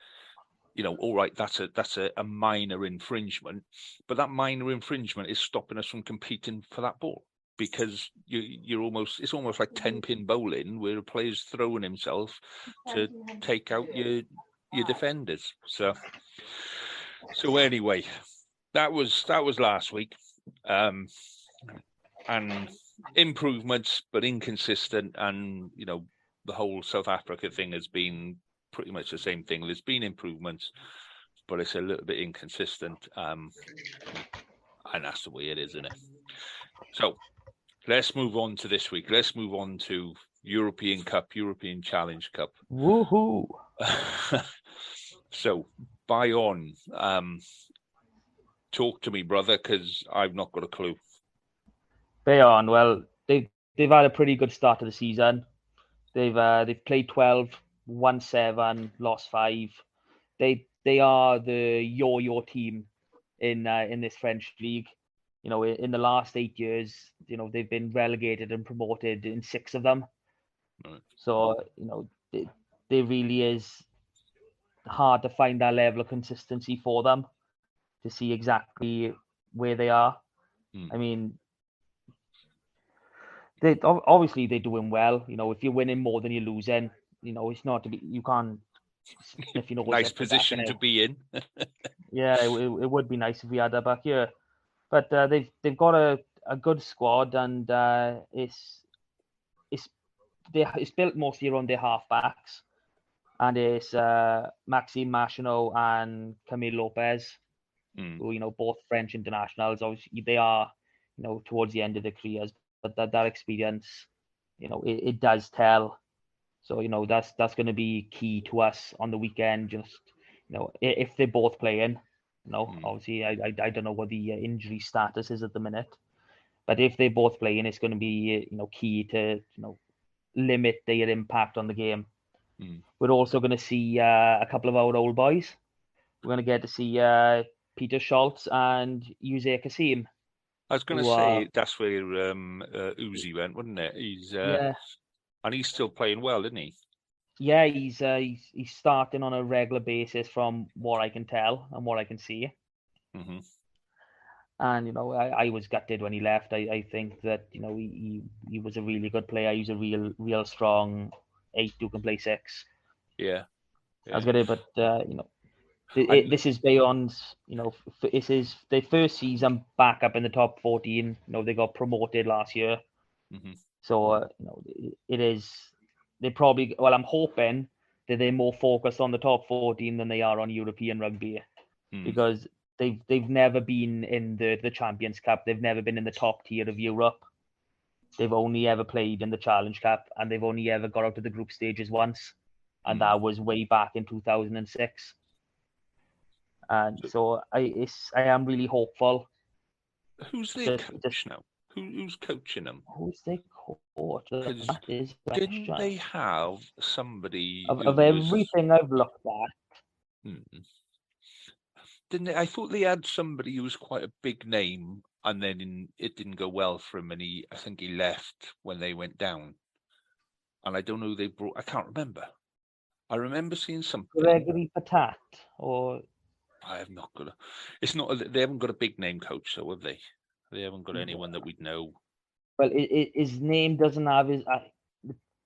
all right, that's a minor infringement, but that minor infringement is stopping us from competing for that ball. Because it's almost like 10-pin bowling, where a player's throwing himself to take out your defenders. So anyway, that was last week, and improvements, but inconsistent. And the whole South Africa thing has been pretty much the same thing. There's been improvements, but it's a little bit inconsistent, and that's the way it is, isn't it? So let's move on to this week. Let's move on to European Cup, European Challenge Cup. Woohoo! So, Bayonne, talk to me, brother, because I've not got a clue. Bayonne, well, they've had a pretty good start to the season. They've played 12, won 7, lost 5. They are the yo-yo team in this French league. In the last 8 years, they've been relegated and promoted in 6 of them. Right. So, they really is hard to find that level of consistency for them to see exactly where they are. I mean, they're doing well. If you're winning more than you're losing, it's not to be. You can't. If nice position to be in. Yeah, it would be nice if we had that back here. But they've got a good squad, and it's built mostly around their halfbacks, and it's Maxime Machino and Camille Lopez, who both French internationals. Obviously, they are towards the end of their careers. But that experience, it does tell. So, that's going to be key to us on the weekend. Just, if they're both playing, obviously I don't know what the injury status is at the minute, but if they're both playing, it's going to be, key to, limit their impact on the game. We're also going to see a couple of our old boys. We're going to get to see Peter Schultz and Yusei Kasim. I was going to say that's where Uzi went, wasn't it? And he's still playing well, isn't he? Yeah, he's starting on a regular basis from what I can tell and what I can see. Mm-hmm. And I was gutted when he left. I think that he was a really good player. He's a real strong 8 who can play 6. Yeah. I was gonna, but this is Bayonne's. This is their first season back up in the top 14. They got promoted last year. Mm-hmm. So it is. They probably. Well, I'm hoping that they're more focused on the top 14 than they are on European rugby, because they've never been in the Champions Cup. They've never been in the top tier of Europe. They've only ever played in the Challenge Cup, and they've only ever got out of the group stages once, and that was way back in 2006. And so I am really hopeful. Who's their coach now? Who's coaching them? Who's their coach? That is didn't they have somebody of everything I've looked at? Didn't they? I thought they had somebody who was quite a big name, and then it didn't go well for him, and I think he left when they went down. And I don't know who they brought. I can't remember. I remember seeing something. Gregory Patat, or I have not got a. It's not. They haven't got a big name coach, so have they? They haven't got anyone that we'd know. Well, his name doesn't have his.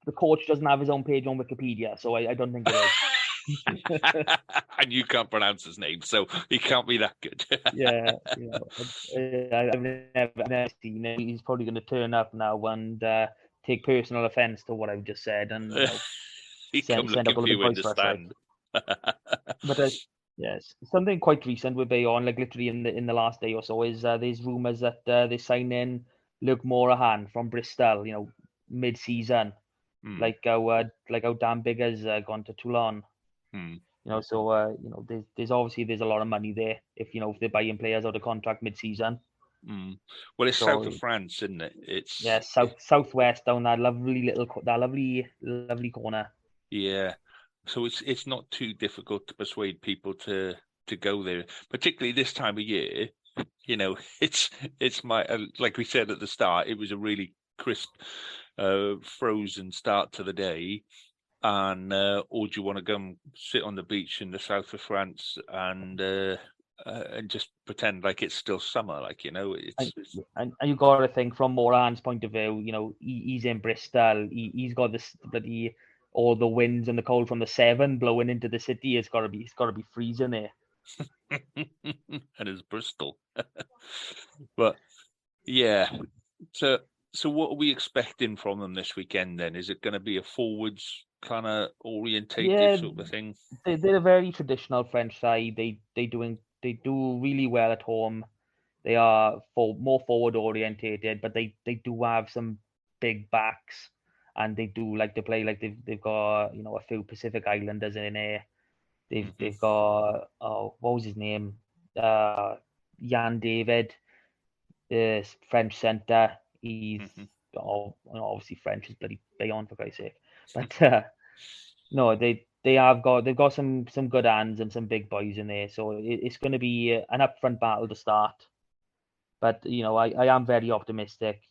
The coach doesn't have his own page on Wikipedia, so I don't think it is. And you can't pronounce his name, so he can't be that good. Yeah, I've never seen him. He's probably going to turn up now and take personal offence to what I've just said, and send up all the big voice for us. But yes, something quite recent with Bayonne, like literally in the last day or so, is there's rumours that they're signing Luke Morahan from Bristol, mid-season, like how Dan Bigger's gone to Toulon. So there's obviously a lot of money there if they're buying players out of contract mid-season. Well, it's south of France, isn't it? It's southwest down that lovely corner. Yeah, so it's not too difficult to persuade people to go there, particularly this time of year. It's my like we said at the start, it was a really crisp, frozen start to the day. And or do you want to go and sit on the beach in the south of France and just pretend like it's still summer, and you got to think from Moran's point of view. He's in Bristol. He's got this bloody all the winds and the cold from the Severn blowing into the city. It's got to be freezing there. And it's Bristol. But yeah, so what are we expecting from them this weekend then? Is it going to be a forwards kind of orientated sort of thing? They're a very traditional French side. They do really well at home. They are more forward orientated, but they do have some big backs, and they do like to play like they've got a few Pacific Islanders in there. They've got what was his name? Jan David, French centre. He's obviously French is bloody Bayonne for Christ's sake. But no, they've got some good hands and some big boys in there. So it's going to be an upfront battle to start. But I am very optimistic.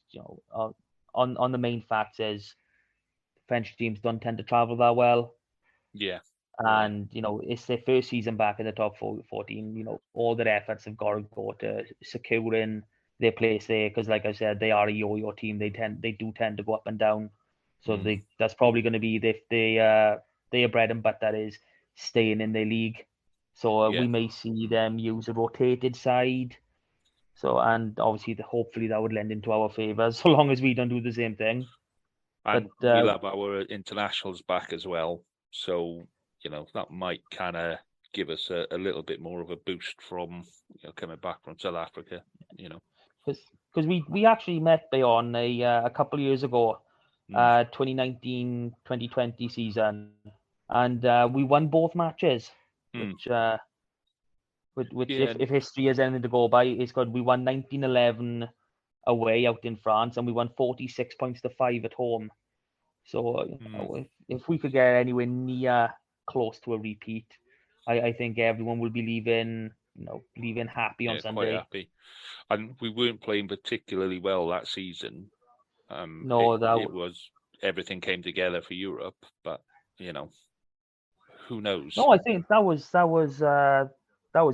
On the main facts is French teams don't tend to travel that well. Yeah. And it's their first season back in the top 14. All their efforts have got to go to securing their place there, because like I said, they are a yo-yo team. They do tend to go up and down. So that's probably going to be their bread and butter is staying in their league. So we may see them use a rotated side. So, and obviously hopefully that would lend into our favour, so long as we don't do the same thing. And we'll have our internationals back as well. So that might kind of give us a little bit more of a boost from coming back from South Africa. because we actually met Bayonne a couple of years ago, 2019-2020 season, and we won both matches, which Yeah. if history has anything to go by, it's good. We won 19-11 away out in France, and we won 46 points to 5 at home. So if we could get anywhere near close to a repeat, I think everyone will be leaving happy on Sunday. Quite happy. And we weren't playing particularly well that season. No, it was everything came together for Europe, but who knows? No, I think that was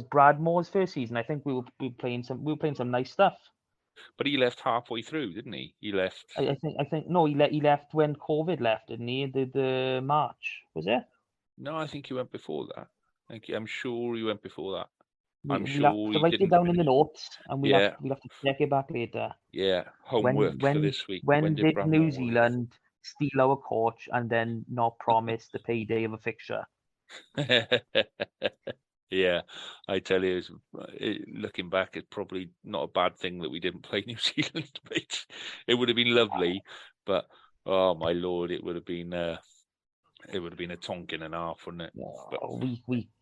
Brad Moore's first season. I think we were playing some nice stuff. But he left halfway through, didn't he? He left. I think no, he left when COVID left, didn't he? The March, was it? No, I think he went before that. I'm sure he went before that. We'll have to write it down in the notes, and we'll have to check it back later. Yeah, homework for this week. When did New Zealand steal our coach and then not promise the payday of a fixture? Yeah, I tell you, looking back, it's probably not a bad thing that we didn't play New Zealand. It would have been lovely, but oh my lord, it would have been a Tonkin and a half, wouldn't it? But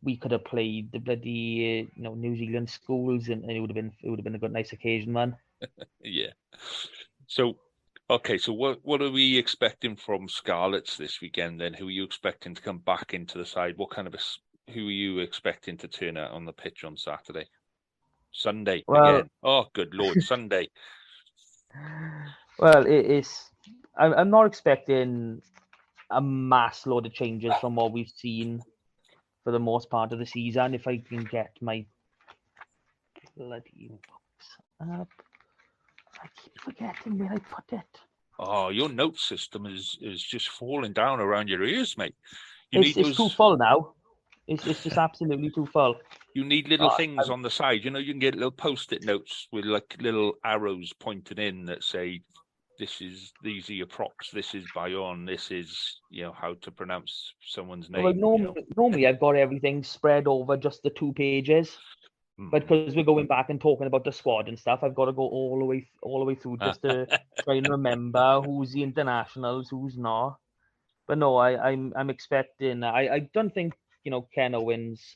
we could have played the bloody New Zealand schools, and it would have been a good nice occasion, man. Yeah. So, okay, so what are we expecting from Scarlets this weekend then? Who are you expecting to come back into the side? Who are you expecting to turn out on the pitch on Saturday? Sunday again. Oh, good Lord, Sunday. Well, I'm not expecting a mass load of changes from what we've seen for the most part of the season. If I can get my bloody box up. I keep forgetting where I put it. Oh, your note system is just falling down around your ears, mate. It's too full now. It's just absolutely too full. You need little things on the side. You can get little post-it notes with like little arrows pointing in that say, these are your props. This is Bayonne. This is how to pronounce someone's name. Well, normally I've got everything spread over just the 2 pages, but because we're going back and talking about the squad and stuff, I've got to go all the way through just to try and remember who's the internationals, who's not. But no, I'm expecting. I don't think Ken Owens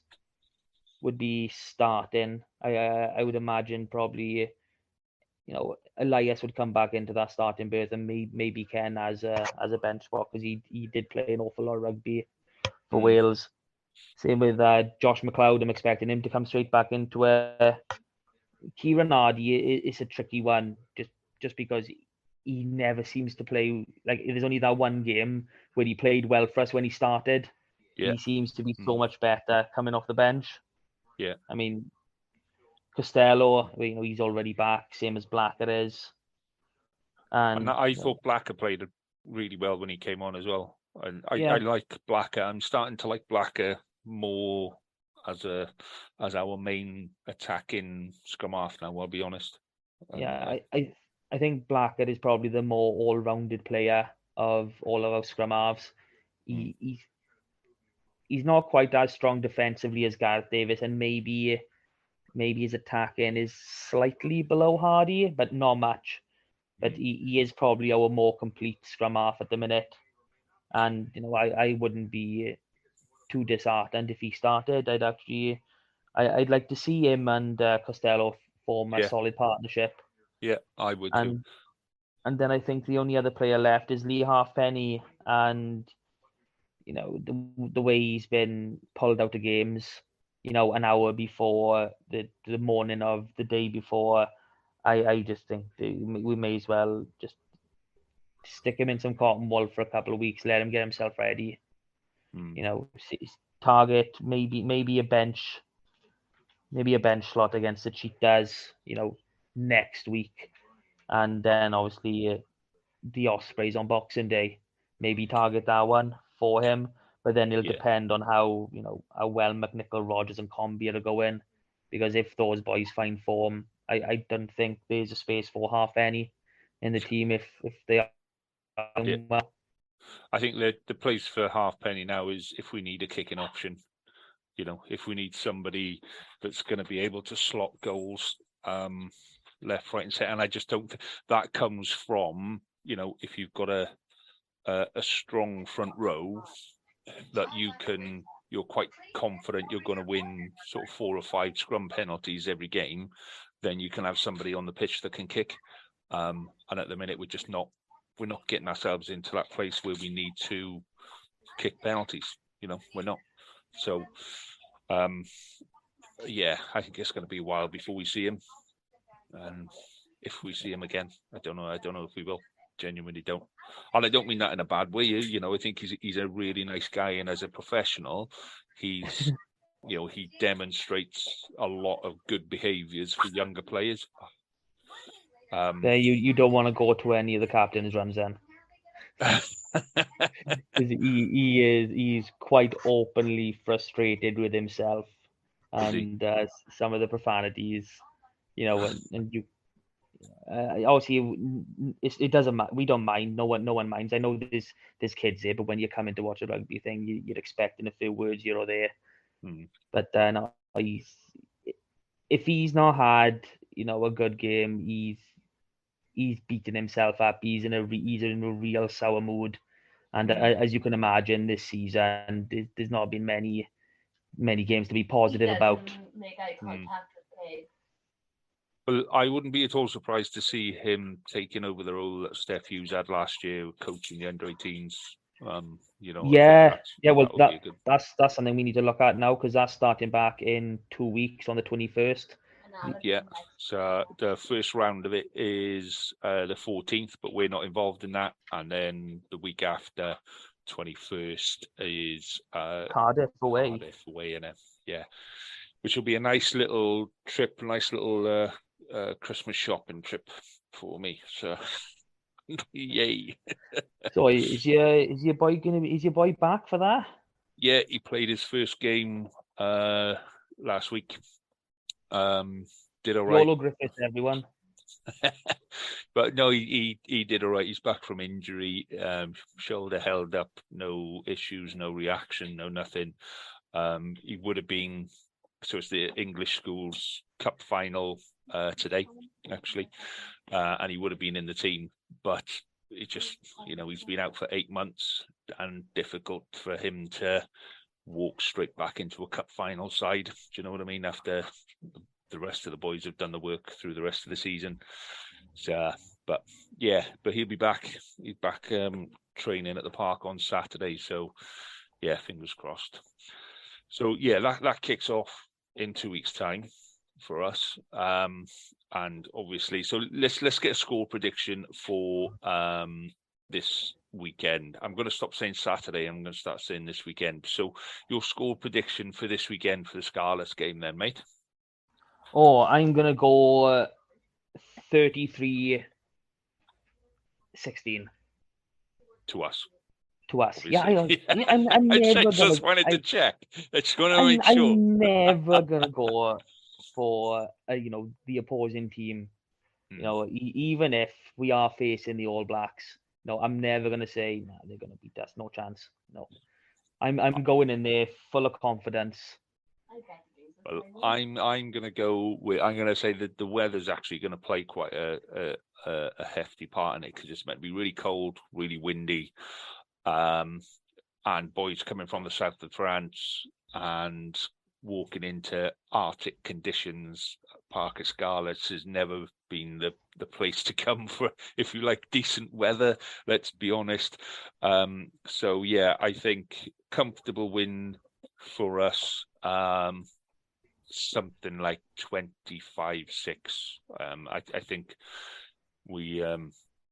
would be starting. I would imagine probably Elias would come back into that starting berth, and maybe Ken as a bench spot, because he did play an awful lot of rugby for Wales. Same with Josh McLeod. I'm expecting him to come straight back into Kieran Hardy is a tricky one, just because he never seems to play. Like, there's only that one game where he played well for us when he started. Yeah. He seems to be so much better coming off the bench. Yeah. I mean, Costello, he's already back, same as Blacker is. And I thought Blacker played really well when he came on as well. And I like Blacker. I'm starting to like Blacker more as our main attacking scrum half now, I'll be honest. I think Blacker is probably the more all-rounded player of all of our scrum halves. He's not quite as strong defensively as Gareth Davis, and maybe his attacking is slightly below Hardy, but not much. But he is probably our more complete scrum half at the minute. And I wouldn't be too disheartened if he started. I'd like to see him and Costello form a solid partnership. Yeah, I would too. And then I think the only other player left is Lee Halfpenny, and the way he's been pulled out of games, an hour before the morning of the day before, I just think we may as well just stick him in some cotton wool for a couple of weeks, let him get himself ready. Target maybe a bench slot against the Cheetahs, next week, and then obviously the Ospreys on Boxing Day. Maybe target that one for him, but then it'll depend on how well McNichol, Rogers, and Combi are going. Because if those boys find form, I don't think there's a space for Halfpenny in the team if they are well. I think the place for Halfpenny now is if we need a kicking option. If we need somebody that's going to be able to slot goals, left, right, and centre. And I just don't. That comes from, if you've got a strong front row that you're quite confident you're going to win sort of 4 or 5 scrum penalties every game, then you can have somebody on the pitch that can kick. And at the minute, we're not getting ourselves into that place where we need to kick penalties. We're not. So, yeah, I think it's going to be a while before we see him. And if we see him again, I don't know if we will. Genuinely don't. And I don't mean that in a bad way. I think he's a really nice guy, and as a professional, he's he demonstrates a lot of good behaviours for younger players. You don't want to go to any of the captain's runs then. He's quite openly frustrated with himself, and some of the profanities, and you. Obviously, it doesn't matter. We don't mind. No one minds. I know there's kids here, but when you come in to watch a rugby thing, you're expecting a few words here or there. But no, if he's not had a good game, he's beating himself up. He's in a real sour mood, and as you can imagine, this season there's not been many games to be positive about. Make eye contact with kids. Well, I wouldn't be at all surprised to see him taking over the role that Steph Hughes had last year, coaching the under-18s. Well, that's something we need to look at now, because that's starting back in 2 weeks on the 21st. Yeah, so the first round of it is the 14th, but we're not involved in that. And then the week after, 21st, is Cardiff away. And yeah, which will be a nice little trip, Christmas shopping trip for me. So, yay! So is your boy back for that? Yeah, he played his first game last week. Did all right. Yolo Griffiths, everyone. But no, he did all right. He's back from injury. Shoulder held up, no issues, no reaction, no nothing. He would have been. So it's the English Schools Cup final today, actually, and he would have been in the team, but it just, he's been out for 8 months, and difficult for him to walk straight back into a cup final side. Do you know what I mean? After the rest of the boys have done the work through the rest of the season. So, but he'll be back. He's back training at the park on Saturday. So, yeah, fingers crossed. So, yeah, that kicks off in 2 weeks' time for us. And obviously, so let's get a score prediction for this weekend. I'm going to stop saying Saturday. I'm going to start saying this weekend. So your score prediction for this weekend for the Scarlets game then, mate? Oh, I'm going to go 33-16. To us. Obviously. I'm never just wanted to check. I just want to make sure. I'm never going to go for, the opposing team. Even if we are facing the All Blacks, I'm never going to say, they're going to beat us. No chance. No. I'm going in there full of confidence. Well, I'm going to go with. I'm going to say that the weather's actually going to play quite a hefty part in it, because it's meant to be really cold, really windy, and boys coming from the south of France and walking into Arctic conditions. Park of Scarlets has never been the place to come for if you like decent weather. Let's be honest. So yeah, I think comfortable win for us. Something like 25-6. I think we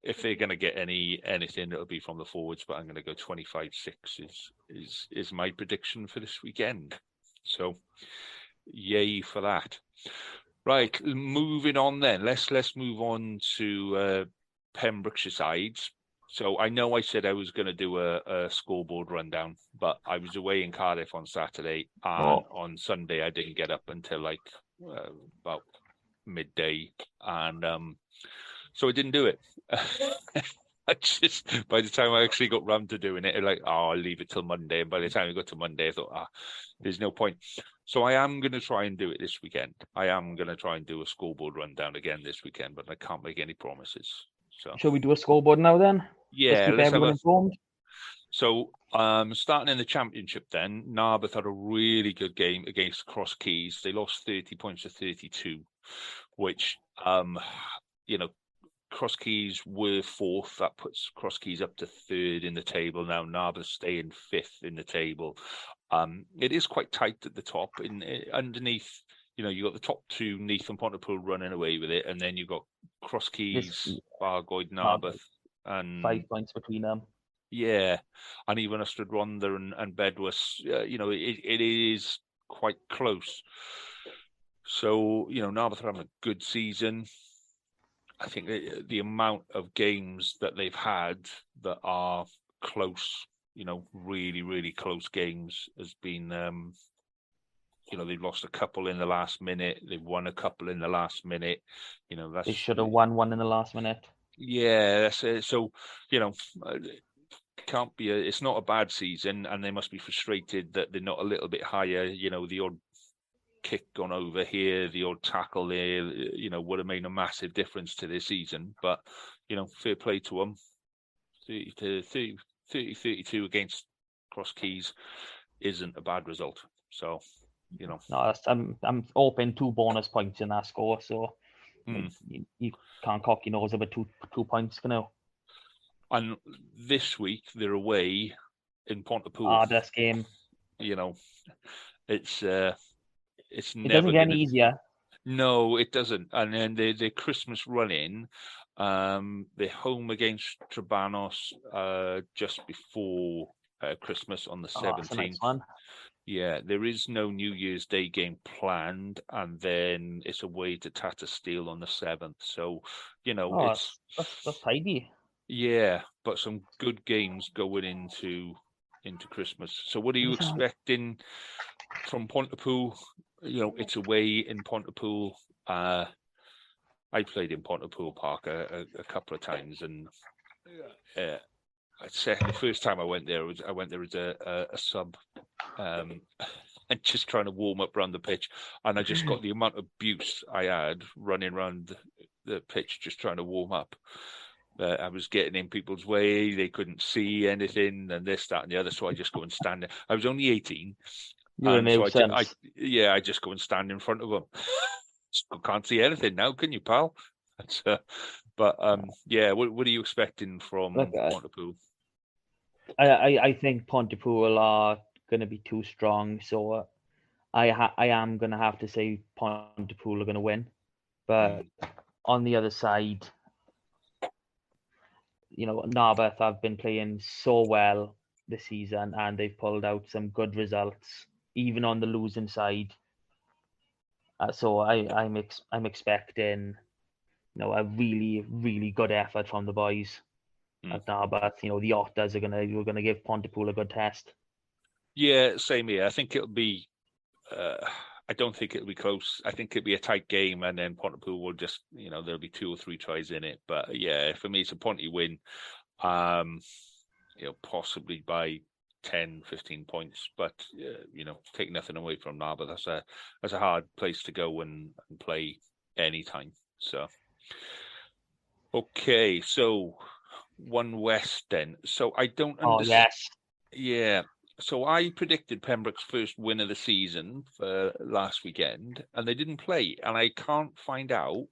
if they're going to get anything, it'll be from the forwards. But I'm going to go 25-6 is my prediction for this weekend. So, yay for that. Right, moving on then. Let's move on to Pembrokeshire sides. So I know I said I was going to do a scoreboard rundown, but I was away in Cardiff on Saturday, and on Sunday I didn't get up until about midday, and so I didn't do it. By the time I actually got round to doing it, like, oh, I'll leave it till Monday. And by the time I got to Monday, I thought, there's no point. So I am going to try and do it this weekend. I am going to try and do a scoreboard rundown again this weekend, but I can't make any promises. So shall we do a scoreboard now then? yeah, Keep everyone informed. So starting in the championship then, Narberth had a really good game against Cross Keys. They lost 30 points to 32, which, Cross Keys were fourth. That puts Cross Keys up to third in the table now. Narberth staying fifth in the table. It is quite tight at the top. Underneath, you got the top two, Neath and Pontypool, running away with it, and then you got Cross Keys, Bargoed, Narberth, and 5 points between them. Yeah, and even Ystrad Rhondda and Bedwas. It is quite close. So Narberth are having a good season. I think the amount of games that they've had that are close, really, really close games has been, they've lost a couple in the last minute. They've won a couple in the last minute. They should have won one in the last minute. Yeah, that's it. So, it's not a bad season, and they must be frustrated that they're not a little bit higher. The odd kick gone over here, the odd tackle there, would have made a massive difference to their season. But, fair play to them. 32 against Cross Keys isn't a bad result. So, No, I'm hoping 2 bonus points in that score. So you can't cock your nose over 2 points, And this week they're away in Pontypool. Hardest game. It's it never doesn't get any easier. No, it doesn't. And then the Christmas run-in, they're home against Trebanos just before Christmas on the 17th. That's a nice one. Yeah, there is no New Year's Day game planned, and then it's away to Tattersteel on the 7th. So, that's tidy. Yeah, but some good games going into Christmas. So what are you expecting from Pontypool? It's away in Pontypool. I played in Pontypool Park a couple of times, and I'd say the first time I went there as a sub, and just trying to warm up around the pitch, and I just got the amount of abuse I had running around the pitch just trying to warm up. I was getting in people's way. They couldn't see anything, and this, that, and the other. So I just go and stand there. I was only 18. You're a nuisance. I just go and stand in front of them. Can't see anything now, can you, pal? What are you expecting from Pontypool? I think Pontypool are going to be too strong, so I am going to have to say Pontypool are going to win. But on the other side, Narberth have been playing so well this season, and they've pulled out some good results, even on the losing side. So I'm expecting, a really, really good effort from the boys at Narberth. The Otters are gonna give Pontypool a good test. Yeah, same here. I think it'll be. I don't think it'll be close. I think it'll be a tight game, and then Pontypool will just, there'll be 2 or 3 tries in it. But yeah, for me, it's a Ponty win. Possibly by 10, 15 points. But take nothing away from Narberth. That's a hard place to go and play anytime. So, okay, so 1 West then. So I don't understand. Oh yes. Yeah. So I predicted Pembroke's first win of the season for last weekend, and they didn't play, and I can't find out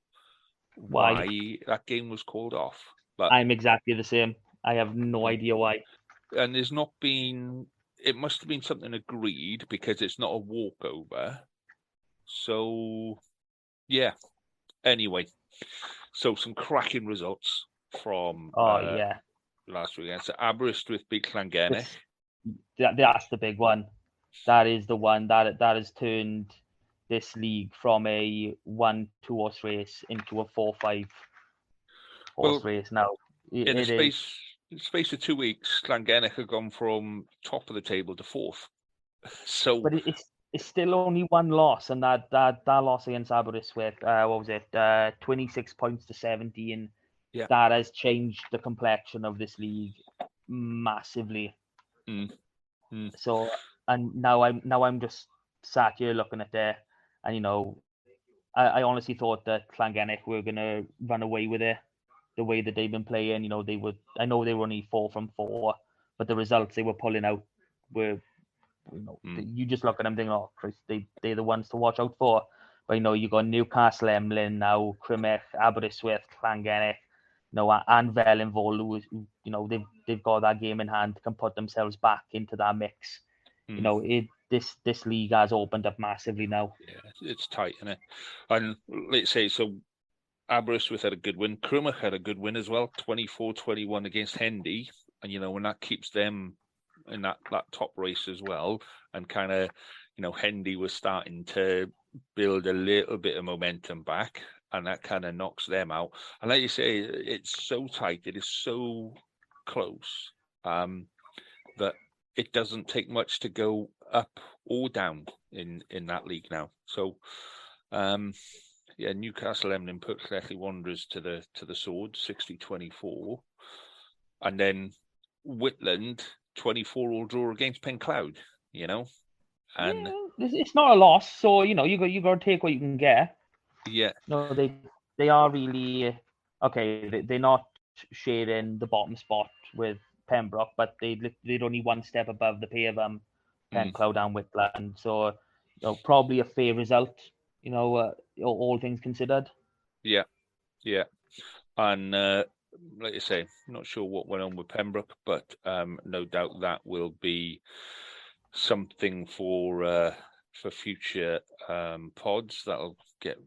why that game was called off. But I'm exactly the same. I have no idea why. And there's not been. It must have been something agreed because it's not a walkover. So, yeah. Anyway, so some cracking results from last weekend. So Aberystwyth beat Llangennech. That's the big one. That is the one that has turned this league from a 1-2 horse race into a 4-5 horse race now. In the space of 2 weeks, Llangennech have gone from top of the table to 4th. So, but it's still only 1 loss, and that loss against Aberystwyth, 26 points to 17. Yeah. that has changed the complexion of this league massively. So, and now I'm just sat here looking at there, and I honestly thought that Llangennech were gonna run away with it, the way that they've been playing. I know they were only 4 from 4, but the results they were pulling out were, you just look at them thinking, oh, Chris, they're the ones to watch out for. But you got Newcastle, Emlyn now, Crymych, Aberystwyth, Llangennech, and Wellinvoll, who they've got that game in hand, can put themselves back into that mix. This league has opened up massively now. Yeah, it's tight, isn't it? And let's say, so Aberystwyth had a good win. Crymych had a good win as well, 24-21 against Hendy. And, when that keeps them in that top race as well, and kind of, Hendy was starting to build a little bit of momentum back, and that kind of knocks them out. And like you say, it's so tight, it is so close, that it doesn't take much to go up or down in that league now. So, Newcastle Emlyn put Llanelli Wanderers to the sword, 60-24, and then Whitland 24-all draw against Pencloud. And it's not a loss. So you got to take what you can get. Yeah. No, they are really okay. They're not sharing the bottom spot with Pembroke, but they're only one step above the pair of them, Pencloud and Whitland. So probably a fair result. All things considered. Yeah. And like I say, not sure what went on with Pembroke, but no doubt that will be something for future pods that'll get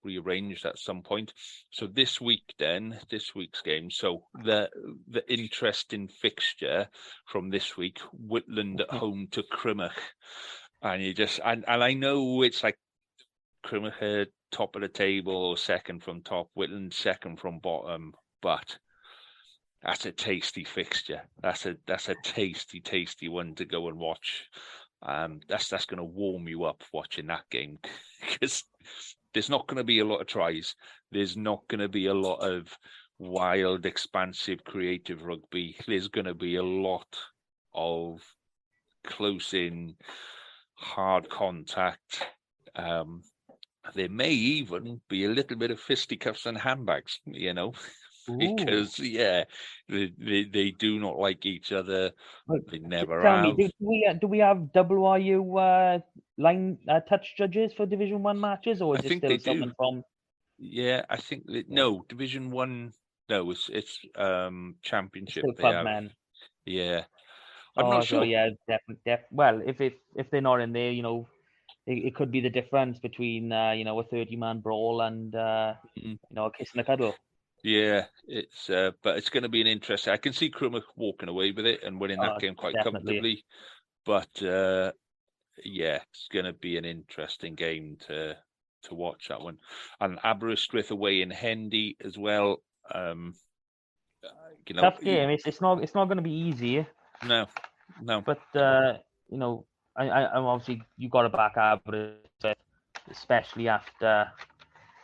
rearranged at some point. So this week's game. So the interesting fixture from this week: Whitland at home to Crymych, and I know it's like Crymych are top of the table or second from top, Whitland second from bottom, but that's a tasty fixture. That's a tasty one to go and watch. That's going to warm you up watching that game, because there's not going to be a lot of tries. There's not going to be a lot of wild, expansive, creative rugby. There's going to be a lot of close-in, hard contact. There may even be a little bit of fisticuffs and handbags, because they do not like each other. They never Tell have. me, do we have WRU line touch judges for Division 1 matches, or is it still someone from? Yeah, I think no, Division 1. No, it's Championship. Still clubmen. Yeah, I'm not sure. Yeah, definitely. Well, if they're not in there, it could be the difference between a 30-man brawl and a kiss and a cuddle. Yeah, but it's going to be an interesting. I can see Crymych walking away with it and winning that game quite comfortably. But it's going to be an interesting game to watch, that one. And Aberystwyth away in Hendy as well. Tough game. It's not going to be easy. No. But I'm obviously you got to back Aberystwyth, especially after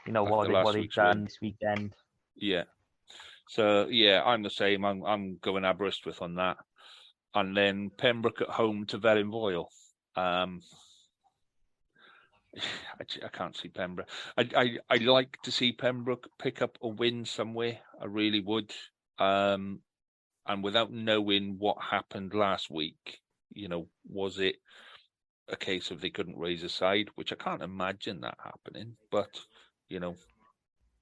what they've done this weekend. Yeah. So I'm the same. I'm going Aberystwyth on that, and then Pembroke at home to Wellinvoil. I can't see Pembroke. I like to see Pembroke pick up a win somewhere. I really would. And without knowing what happened last week, was it a case of they couldn't raise a side, which I can't imagine that happening, but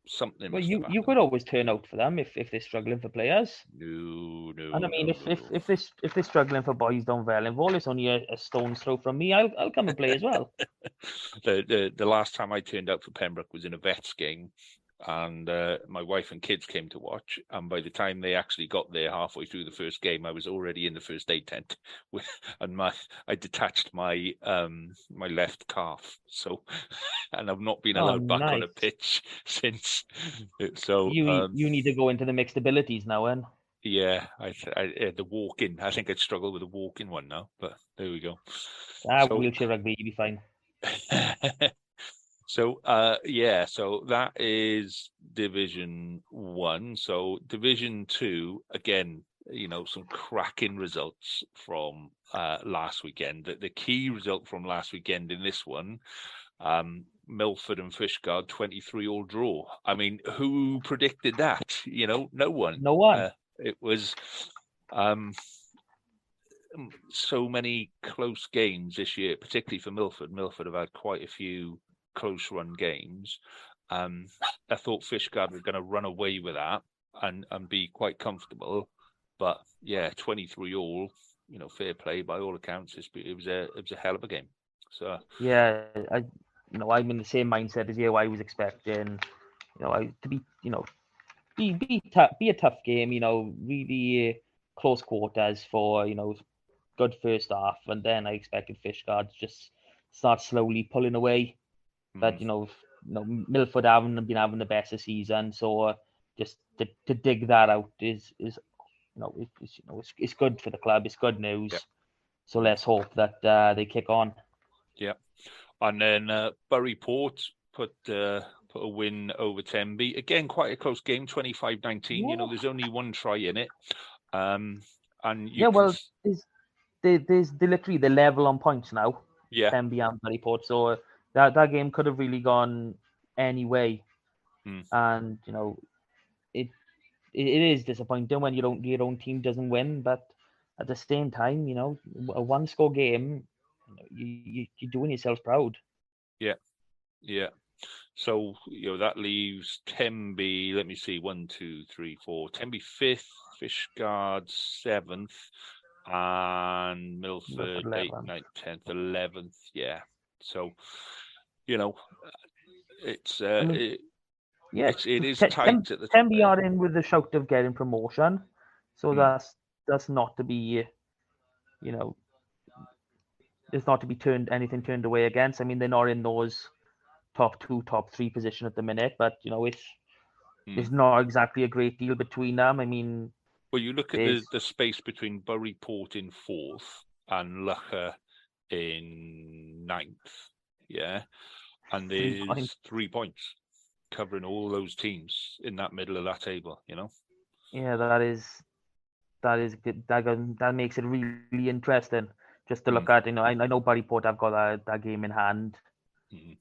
something. Well, you could always turn out for them if they're struggling for players. No. And I mean, if they're struggling for boys down Wellinvoil, it's only a stone's throw from me. I'll come and play as well. The last time I turned out for Pembroke was in a Vets game, and my wife and kids came to watch. And by the time they actually got there, halfway through the first game, I was already in the first aid tent, and I detached my my left calf. So, and I've not been allowed back on a pitch since. So you need to go into the mixed abilities now, then. Yeah, I the walk-in. I think I'd struggle with the walk-in one now, but there we go. Wheelchair rugby, you'll be fine. So, so that is Division 1. So Division 2, again, some cracking results from last weekend. The key result from last weekend in this one, Milford and Fishguard 23-all draw. I mean, who predicted that? No one. No one. It was so many close games this year, particularly for Milford. Milford have had quite a few close run games. I thought Fishguard were going to run away with that and be quite comfortable. But yeah, 23-all, fair play by all accounts. It was a hell of a game. So yeah, I'm in the same mindset as you. I was expecting, to be, be a tough game. Really close quarters for good first half, and then I expected Fishguard to just start slowly pulling away. But Milford haven't been having the best of season, so just to dig that out is it's good for the club. It's good news. Yep. So let's hope that they kick on. Yeah, and then Buryport put a win over Tenby. Again, quite a close game, 25-19. Yeah. There's only one try in it. And there's literally the level on points now. Yeah. Tenby and Buryport. So that game could have really gone any way. And it is disappointing when your own team doesn't win, but at the same time, a one-score game, you're doing yourselves proud. Yeah. So that leaves Tenby. Let me see, 1, 2, 3, 4. Tenby 5th, Fishguard 7th, and Milford 8th, 9th, 10th, 11th. Yeah. So it's it is tight at the top. Tenby are in with the shout of getting promotion, so that's not to be, there's not to be turned away against. I mean, they're not in those top 2, top 3 position at the minute, but it's not exactly a great deal between them. I mean, well, you look at the space between Buryport in 4th and Loughor in 9th, yeah, and there's 3 points covering all those teams in that middle of that table. Yeah, that is good. That makes it really interesting just to look at. I know Buryport have got that game in hand,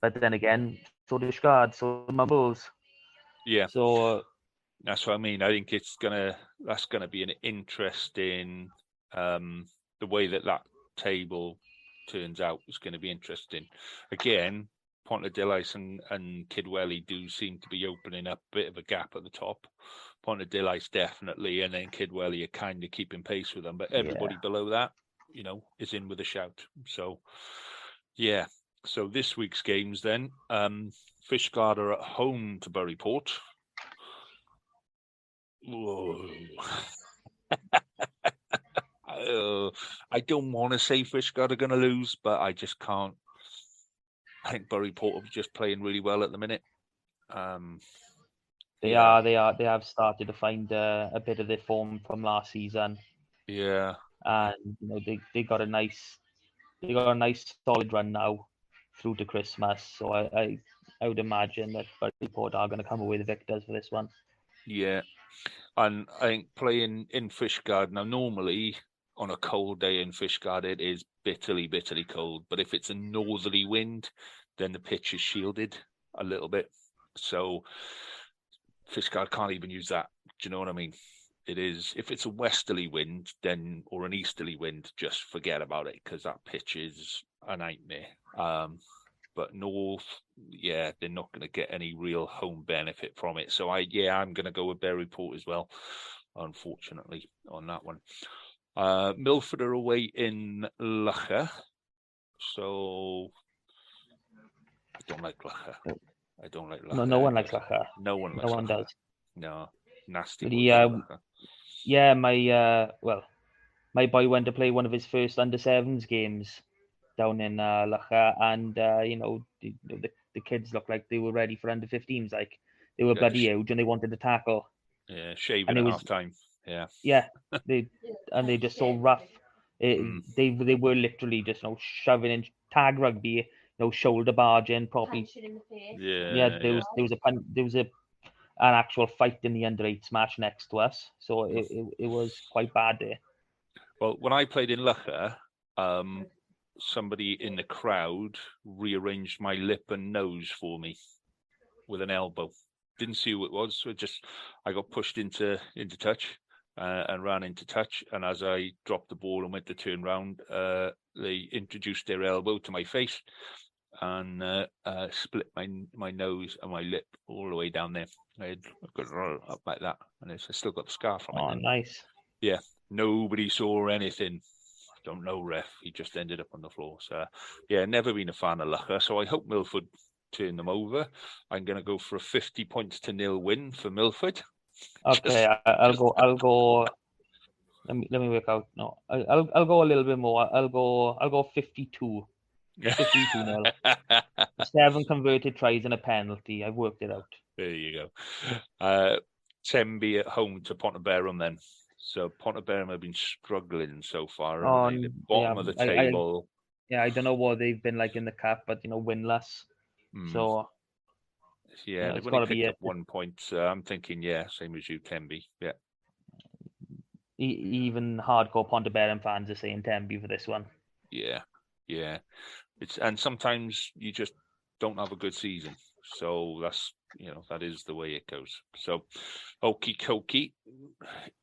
but then again, so does Fishguard, so Mumbles. Yeah. So that's what I mean. I think that's gonna be an interesting the way that table turns out is going to be interesting. Again, Pontedilais and Kidwelly do seem to be opening up a bit of a gap at the top. Pontedilais definitely, and then Kidwelly are kind of keeping pace with them. But everybody below that, is in with a shout. So, yeah. So this week's games then, Fishguard are at home to Buryport. I don't want to say Fishguard are going to lose, but I just can't. I think Buryport are just playing really well at the minute. They have started to find a bit of their form from last season. Yeah, and they got a nice solid run now through to Christmas. So I would imagine that Buryport are going to come away the victors for this one. Yeah, and I think playing in Fishguard now, normally on a cold day in Fishguard it is bitterly cold, but if it's a northerly wind, then the pitch is shielded a little bit. So Fishguard can't even use that. Do you know what I mean? It is, if it's a westerly wind, then, or an easterly wind, just forget about it, because that pitch is a nightmare. But north, they're not going to get any real home benefit from it. So I'm going to go with Buryport as well, unfortunately, on that one. Milford are away in Loughor. So I don't like Loughor. No one likes Loughor. No one likes Loughor. Does. No, nasty. My boy went to play one of his first under-7s games down in Loughor, and the kids looked like they were ready for under-15s. Like they were bloody huge, and they wanted to tackle. Yeah, shaving at half time. Yeah, they just so rough. They were literally just shoving in tag rugby. shoulder barging properly. Punching in the face. Yeah, there was an actual fight in the under-8s match next to us, so it was quite bad there. Well, when I played in Lucker, somebody in the crowd rearranged my lip and nose for me with an elbow. Didn't see who it was, so I got pushed into touch and ran into touch. And as I dropped the ball and went to turn round, they introduced their elbow to my face and split my nose and my lip all the way down there. I got up like that, and I still got the scar from it. Oh, nice. Yeah, nobody saw anything. Don't know, ref. He just ended up on the floor. So, yeah, never been a fan of Lucker. So I hope Milford turn them over. I'm going to go for a 50 points to 0 win for Milford. Okay, I'll go. Let me work out. No, I'll go a little bit more. I'll go 52. 52-0. 7 converted tries and a penalty. I've worked it out. There you go. Temby at home to Pontebarum then. So Pontebarum have been struggling so far. The bottom of the table. I don't know what they've been like in the cup, but winless. So yeah, they've only picked up 1 point. I'm thinking, same as you, Temby. Yeah. Even hardcore Pontebarum fans are saying Temby for this one. Yeah. And sometimes you just don't have a good season. So that's, that is the way it goes. So, okie dokie.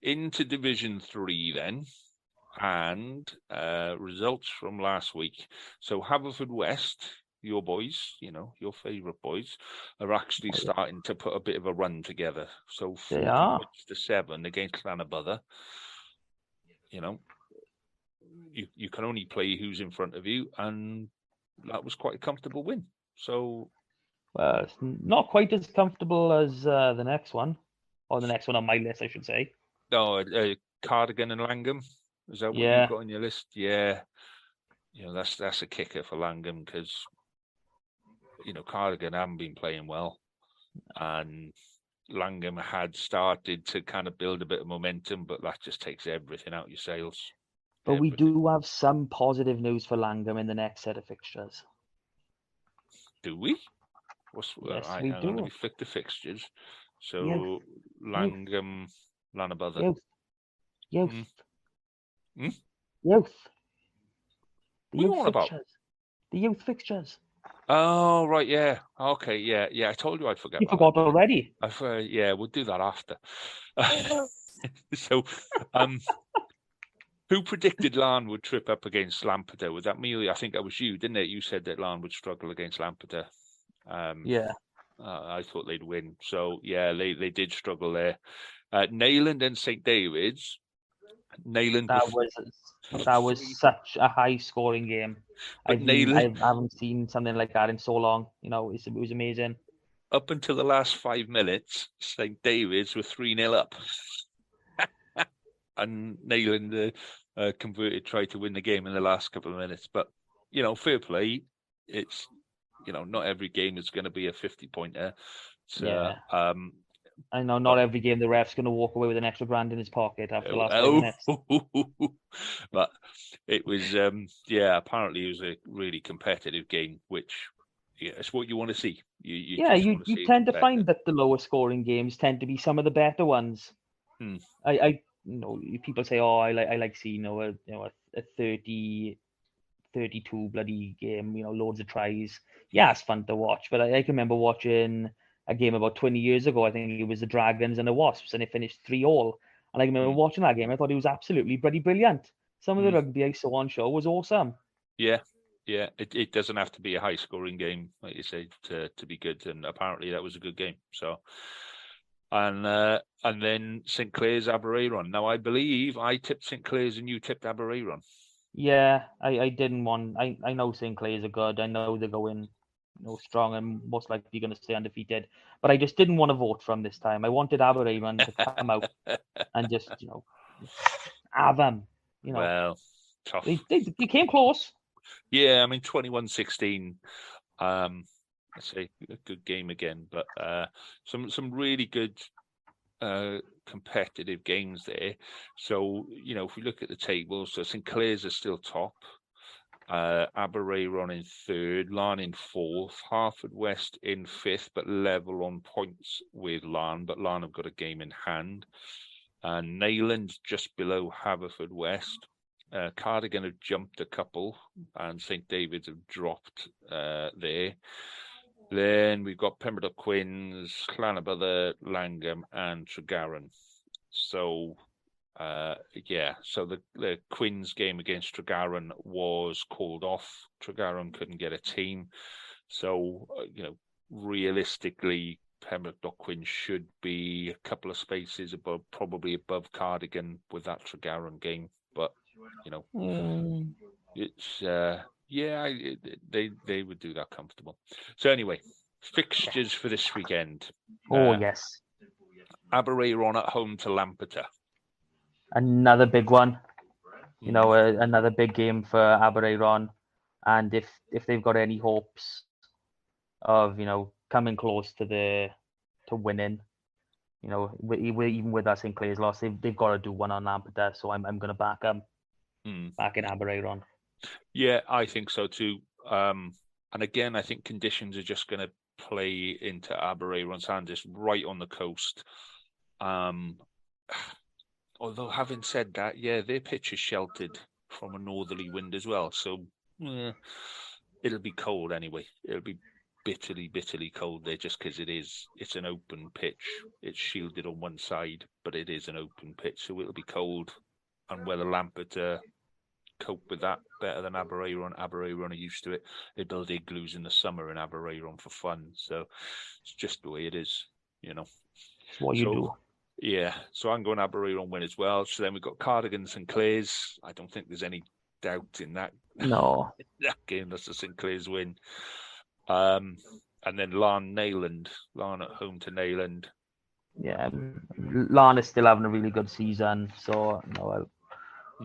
Into Division 3 then. And results from last week. So Haverfordwest, your boys, your favourite boys, are actually starting to put a bit of a run together. So 40 points to 7 against Llanybother. You can only play who's in front of you, and that was quite a comfortable win. So, well, it's not quite as comfortable as the next one, or the next one on my list, I should say. No, Cardigan and Langham. Is that what you've got on your list? Yeah, that's a kicker for Langham because Cardigan haven't been playing well, and Langham had started to kind of build a bit of momentum, but that just takes everything out of your sails. But we do have some positive news for Langham in the next set of fixtures. Do we? Yes, I'm we going do. to flick the fixtures. So Langham, Llanybother. Youth. The youth fixtures. About? The youth fixtures. Oh, right, yeah. Okay, yeah. I told you I'd forget. You forgot already? We'll do that after. So, who predicted Larne would trip up against Lampeter? Was that me? I think that was you, didn't it? You said that Larne would struggle against Lampeter. Yeah. I thought they'd win. So, yeah, they did struggle there. Nayland and St. David's. Nayland. That was such a high-scoring game. I haven't seen something like that in so long. It was amazing. Up until the last 5 minutes, St. David's were 3-0 up. And Nayland converted, tried to win the game in the last couple of minutes. But, fair play. It's, not every game is going to be a 50-pointer. So, I know not every game the ref's going to walk away with an extra grand in his pocket after the last 5 minutes. But it was, apparently it was a really competitive game, which it's what you want to see. You tend to find that the lower scoring games tend to be some of the better ones. People say, I like seeing a 30-32 bloody game, loads of tries. Yeah, it's fun to watch. But I can remember watching a game about 20 years ago. I think it was the Dragons and the Wasps, and it finished 3-3. And I remember watching that game. I thought it was absolutely bloody brilliant. Some of the rugby I saw on show was awesome. Yeah. It doesn't have to be a high scoring game, like you say, to be good. And apparently that was a good game. So, and then St. Clair's Aberaeron. Now I believe I tipped St. Clair's and you tipped Aberaeron. Yeah, I didn't want. I know St. Clair's are good. I know they're going strong and most likely going to stay undefeated. But I just didn't want to vote for them this time. I wanted Aberaeron to come out and just, have them. Well, tough. They came close. Yeah, I mean, 21-16. Let's say a good game again, but some really good competitive games there. So, if we look at the table, so St. Clair's are still top. Abereyron in third, Larne in fourth, Haverfordwest in fifth, but level on points with Larne, but Larne have got a game in hand. And Neyland just below Haverfordwest. Cardigan have jumped a couple, and St David's have dropped there. Then we've got Pembroke Quins, Llanybother, Langham, and Tregaron. So, so the Quins game against Tregaron was called off. Tregaron couldn't get a team. So, realistically, Pembroke Quins should be a couple of spaces above, probably above Cardigan with that Tregaron game. But, it's... they would do that comfortable. So anyway, fixtures for this weekend. Yes. Abereyron at home to Lampeter. Another big one. Another big game for Abereyron. And if they've got any hopes of, coming close to winning, even with that St Clair's loss, they've got to do one on Lampeter. So I'm going to back them back in Abereyron. Yeah, I think so too. And again, I think conditions are just going to play into Abereyron's hands. It's right on the coast. Although having said that, their pitch is sheltered from a northerly wind as well. So it'll be cold anyway. It'll be bitterly, bitterly cold there just because it's an open pitch. It's shielded on one side, but it is an open pitch. So it'll be cold. And whether Lampeter cope with that better than Abereyron. Abereyron are used to it. They build igloos in the summer in Abereyron for fun. So it's just the way it is, It's what you do. Yeah, so I'm going Abereyron win as well. So then we've got Cardigan St Clair's. I don't think there's any doubt in that. No. That game, that's a St Clair's win. And then Larne Neyland. Larne at home to Neyland. Yeah, Larne is still having a really good season. So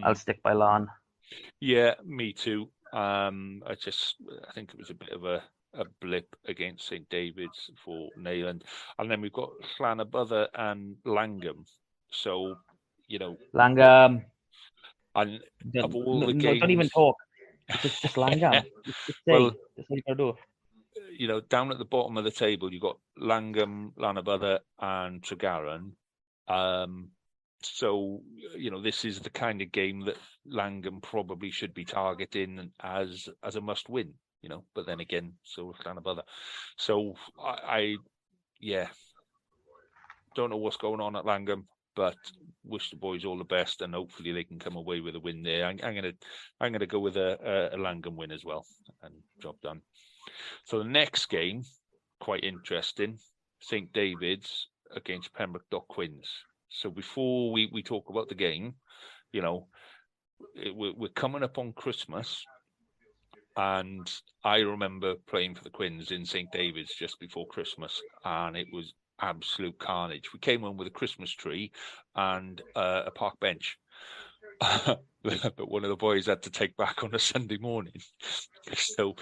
I'll stick by Larne. Yeah, me too. I think it was a bit of a blip against St David's for Neyland. And then we've got Llanybother and Langham. So, Langham. And of all the games... don't even talk. Just Langham. Just say. That's what you got to do. Down at the bottom of the table, you've got Langham, Llanybother and Tregaron. So, this is the kind of game that Langham probably should be targeting as a must-win, But then again, so is Llanybother. So, I don't know what's going on at Langham, but wish the boys all the best, and hopefully they can come away with a win there. I'm gonna go with a Langham win as well, and job done. So the next game, quite interesting, St David's against Pembroke Quins. So before we talk about the game, we're coming up on Christmas, and I remember playing for the Quins in St David's just before Christmas, and it was absolute carnage. We came home with a Christmas tree and a park bench, but one of the boys had to take back on a Sunday morning. So,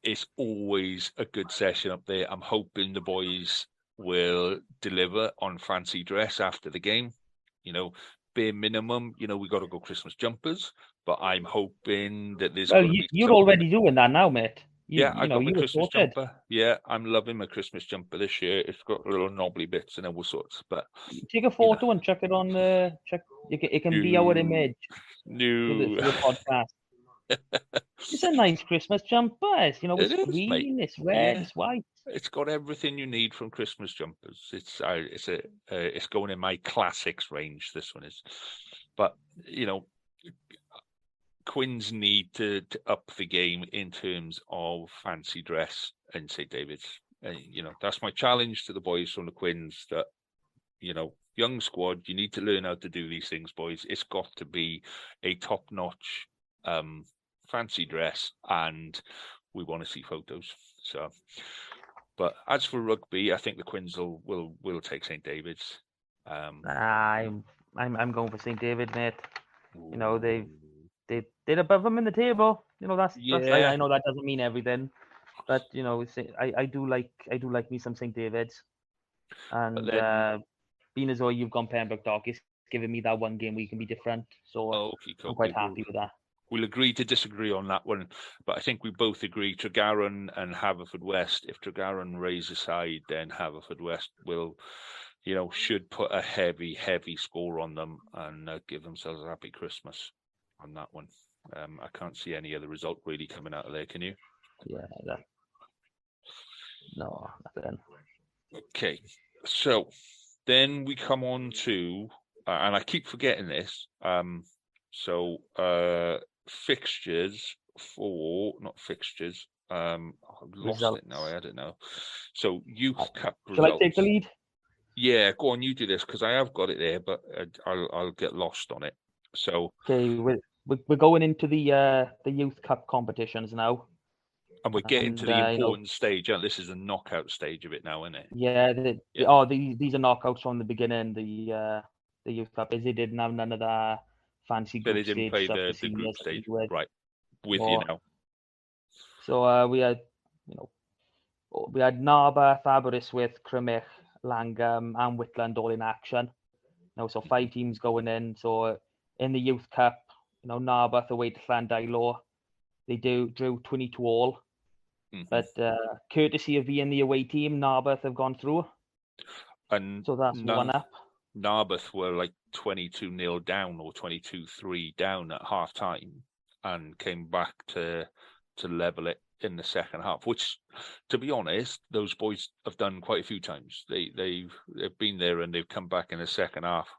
it's always a good session up there. I'm hoping the boys will deliver on fancy dress after the game. Bare minimum, we got to go Christmas jumpers, but I'm hoping that there's... Well, you're already doing that now, mate. I got my Christmas jumper. Yeah, I'm loving my Christmas jumper this year. It's got little knobbly bits and all sorts. But take a photo and check it on the... It can be our image for the podcast. It's a nice Christmas jumper. It's green, it's red, it's white. It's got everything you need from Christmas jumpers. It's going in my classics range. This one is, but Quins need to up the game in terms of fancy dress in St David's. That's my challenge to the boys from the Quins. That young squad, you need to learn how to do these things, boys. It's got to be a top-notch fancy dress, and we want to see photos. So, but as for rugby, I think the Quins will take St David's. I'm going for St David, mate. They're above them in the table. That's I know that doesn't mean everything, but I do like me some St David's, and being as though you've gone Pembroke Dock, it's giving me that one game where you can be different. So I'm quite happy with that. we'll agree to disagree on that one, but I think we both agree Tregaron and Haverfordwest. If Tregaron raise a side, then Haverfordwest will, should put a heavy score on them and give themselves a happy Christmas on that one. I can't see any other result really coming out of there, can you? Yeah, no, nothing. Okay, so then we come on to, and I keep forgetting this, fixtures not fixtures. I've lost Results. it now. I don't know. So Youth Cup Shall results. I take the lead? Yeah, go on. You do this because I have got it there, but I'll get lost on it. So Okay, we're going into the Youth Cup competitions now. and we're getting to the important stage. This is the knockout stage of it now, isn't it? Yeah. These are knockouts from the beginning. The Youth Cup, as they didn't have none of the fancy group stage. They didn't play the group stage, right? With you now. So we had Narberth, Aberystwyth, Crymych, Langham, and Whitland all in action. So 5 teams going in. So in the Youth Cup, Narberth away to Llandilo, they drew 22-all. But courtesy of being the away team, Narberth have gone through. And so that's 1 up. Narberth were like 22-0 down or 22-3 down at half time and came back to level it in the second half, which, to be honest, those boys have done quite a few times. They've been there and they've come back in the second half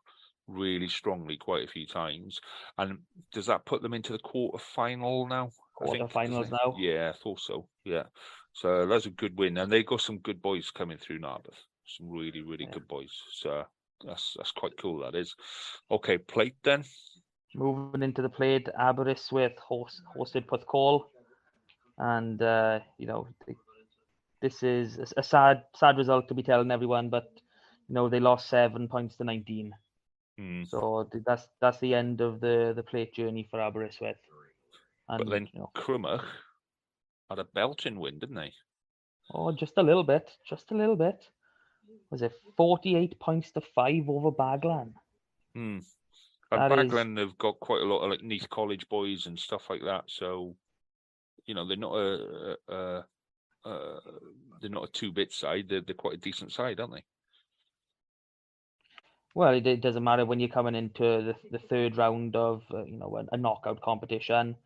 really strongly quite a few times. And does that put them into the quarter-final now? Quarter-finals now? Yeah, I thought so. Yeah. So that's a good win. And they got some good boys coming through Narberth. Some really, really good boys. So that's quite cool, that is. Okay, plate then. Moving into the plate, Aberystwyth hosted Porthcawl. And, this is a sad result to be telling everyone, but, they lost 7 points to 19. So that's the end of the plate journey for Aberystwyth. And, but then Crymych had a belting win, didn't they? Oh, just a little bit. Was it 48 points to 5 over Baglan? And Baglan have got quite a lot of Neath College boys and stuff like that. So, they're not a 2-bit side. They're quite a decent side, aren't they? Well, it doesn't matter when you're coming into the third round of a knockout competition.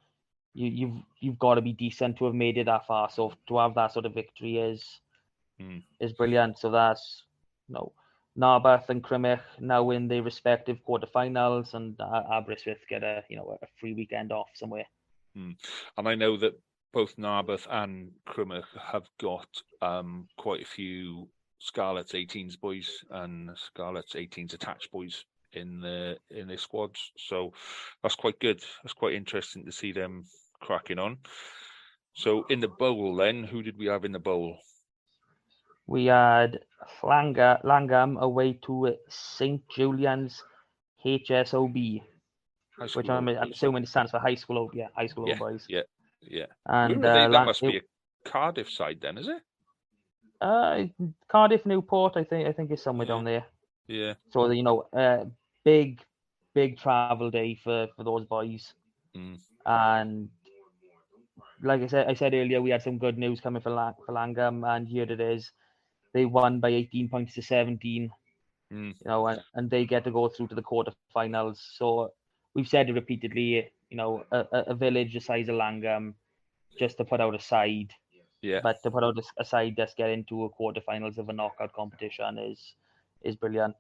You've got to be decent to have made it that far. So to have that sort of victory is brilliant. So that's Narberth and Crymych now in their respective quarterfinals, and Aberystwyth get a free weekend off somewhere. And I know that both Narberth and Crymych have got quite a few Scarlets 18s boys and Scarlets 18s attached boys in their squads. So that's quite good. That's quite interesting to see them cracking on. So in the bowl then, who did we have in the bowl? We had Langham away to St. Julian's HSOB, which I'm assuming stands for High School OB. Yeah, High School boys. Yeah. And that must be a Cardiff side then, is it? Cardiff, Newport, I think is somewhere down there. Yeah. So big travel day for those boys. And like I said earlier, we had some good news coming for Langham, and here it is. They won by 18 points to 17. And they get to go through to the quarterfinals. So we've said it repeatedly. A village the size of Langham, just to put out a side. Yeah. But to put out a side that's get into a quarterfinals of a knockout competition is brilliant.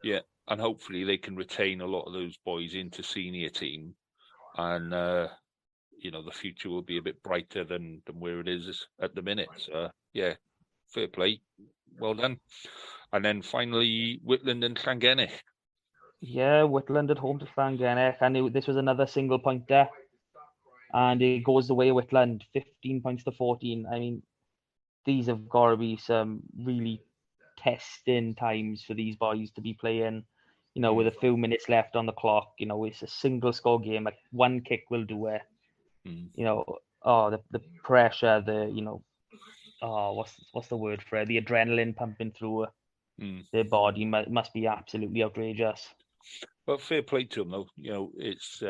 Yeah, and hopefully they can retain a lot of those boys into senior team, and the future will be a bit brighter than where it is at the minute. So yeah, fair play, well done. And then finally, Whitland and Llangennech. Yeah, Whitland at home to Llangennech. I knew this was another single pointer. And it goes the way of Whitland, 15 points to 14. I mean, these have got to be some really testing times for these boys to be playing, with a few minutes left on the clock. It's a single score game. Like one kick will do it. The pressure, what's the word for it? The adrenaline pumping through their body must be absolutely outrageous. Well, fair play to them, though. It's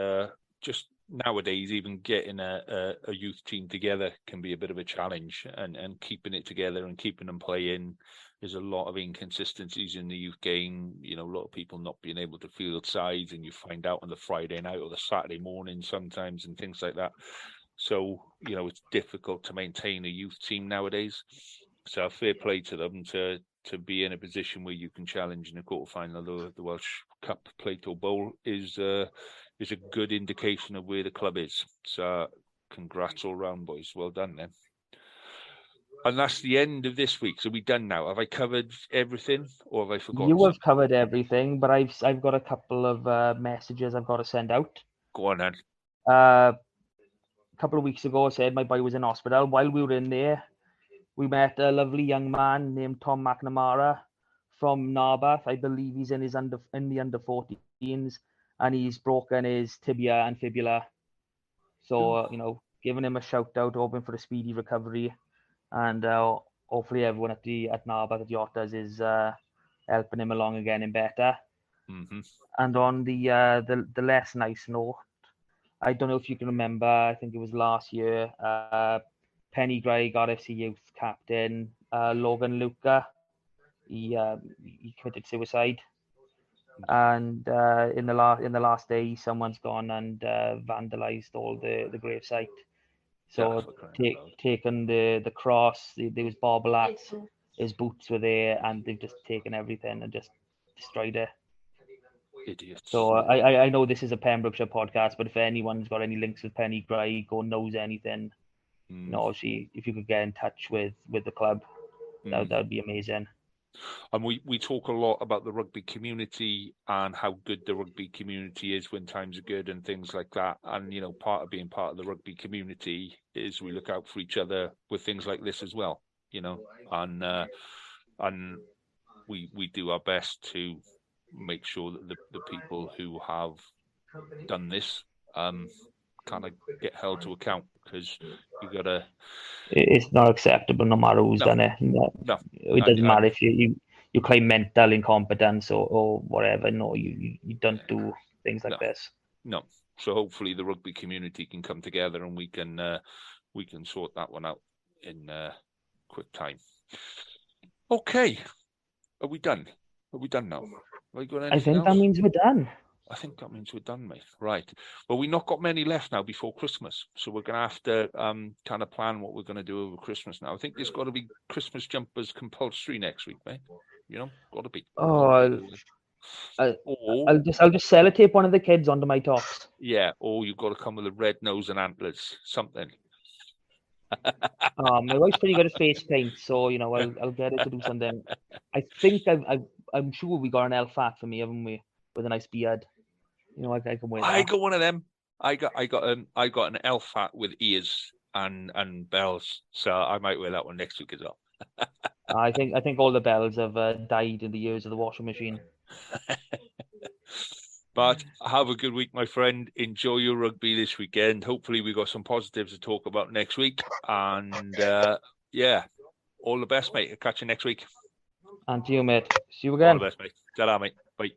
just nowadays, even getting a youth team together can be a bit of a challenge, and keeping it together and keeping them playing. There's a lot of inconsistencies in the youth game. A lot of people not being able to field sides, and you find out on the Friday night or the Saturday morning sometimes and things like that. So, it's difficult to maintain a youth team nowadays. So fair play to them to be in a position where you can challenge in a quarterfinal of the Welsh Cup Plato Bowl is a good indication of where the club is. So congrats all round, boys. Well done then. And that's the end of this week. So we done now. Have I covered everything, or have I forgotten? You have covered everything, but I've got a couple of messages I've got to send out. Go on then. A couple of weeks ago, I said my boy was in hospital. While we were in there, we met a lovely young man named Tom McNamara from Narberth. I believe he's in the under 14s, and he's broken his tibia and fibula. So giving him a shout out, hoping for a speedy recovery. And hopefully everyone at Narberth at the Otters is helping him along and getting him better. Mm-hmm. And on the less nice note, I don't know if you can remember, I think it was last year, Penny Gray, RFC Youth captain, Logan Luca, he committed suicide. And in the last day, someone's gone and vandalised all the gravesite. So taken the cross, there was barbel axe, his boots were there, and they've just taken everything and just destroyed it. Idiots. So I know this is a Pembrokeshire podcast, but if anyone's got any links with Penny Gray or knows anything, obviously if you could get in touch with the club, that would be amazing. And we talk a lot about the rugby community and how good the rugby community is when times are good and things like that. And, part of being part of the rugby community is we look out for each other with things like this as well, and we do our best to make sure that the people who have done this kind of get held to account, because you got to... It's not acceptable no matter who's done it. No. It doesn't matter if you claim mental incompetence or whatever. No, you don't do things like this. No. So hopefully the rugby community can come together and we can sort that one out in quick time. Okay. Are we done? Are we done now? Have we got anything I think else? that means we're done. I think that means we're done, mate. Right. Well, we've not got many left now before Christmas, so we're going to have to kind of plan what we're going to do over Christmas now. I think there's got to be Christmas jumpers compulsory next week, mate. Got to be. Oh, I'll just sellotape one of the kids onto my tops. Yeah, or you've got to come with a red nose and antlers, something. My wife's pretty good at face paint, so I'll get her to do something. I think I'm sure we got an elf hat for me, haven't we? With a nice beard. I can wear that. I got one of them. I got an elf hat with ears and bells, so I might wear that one next week as well. I think all the bells have died in the years of the washing machine. But have a good week, my friend. Enjoy your rugby this weekend. Hopefully we got some positives to talk about next week. And all the best, mate. I'll catch you next week. And to you, mate. See you again. All the best, mate. Ta-ra, mate. Bye.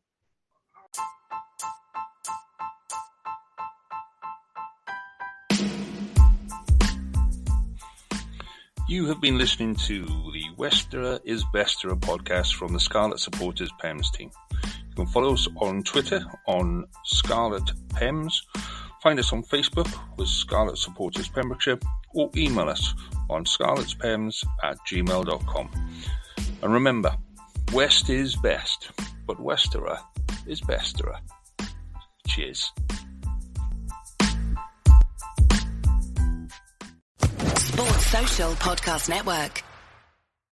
You have been listening to the Westerer is Besterer podcast from the Scarlet Supporters Pems team. You can follow us on Twitter on Scarlet Pems, find us on Facebook with Scarlet Supporters Pembrokeshire, or email us on scarletspems@gmail.com. And remember, West is best, but Westerer is Besterer. Cheers. Sports Social Podcast Network.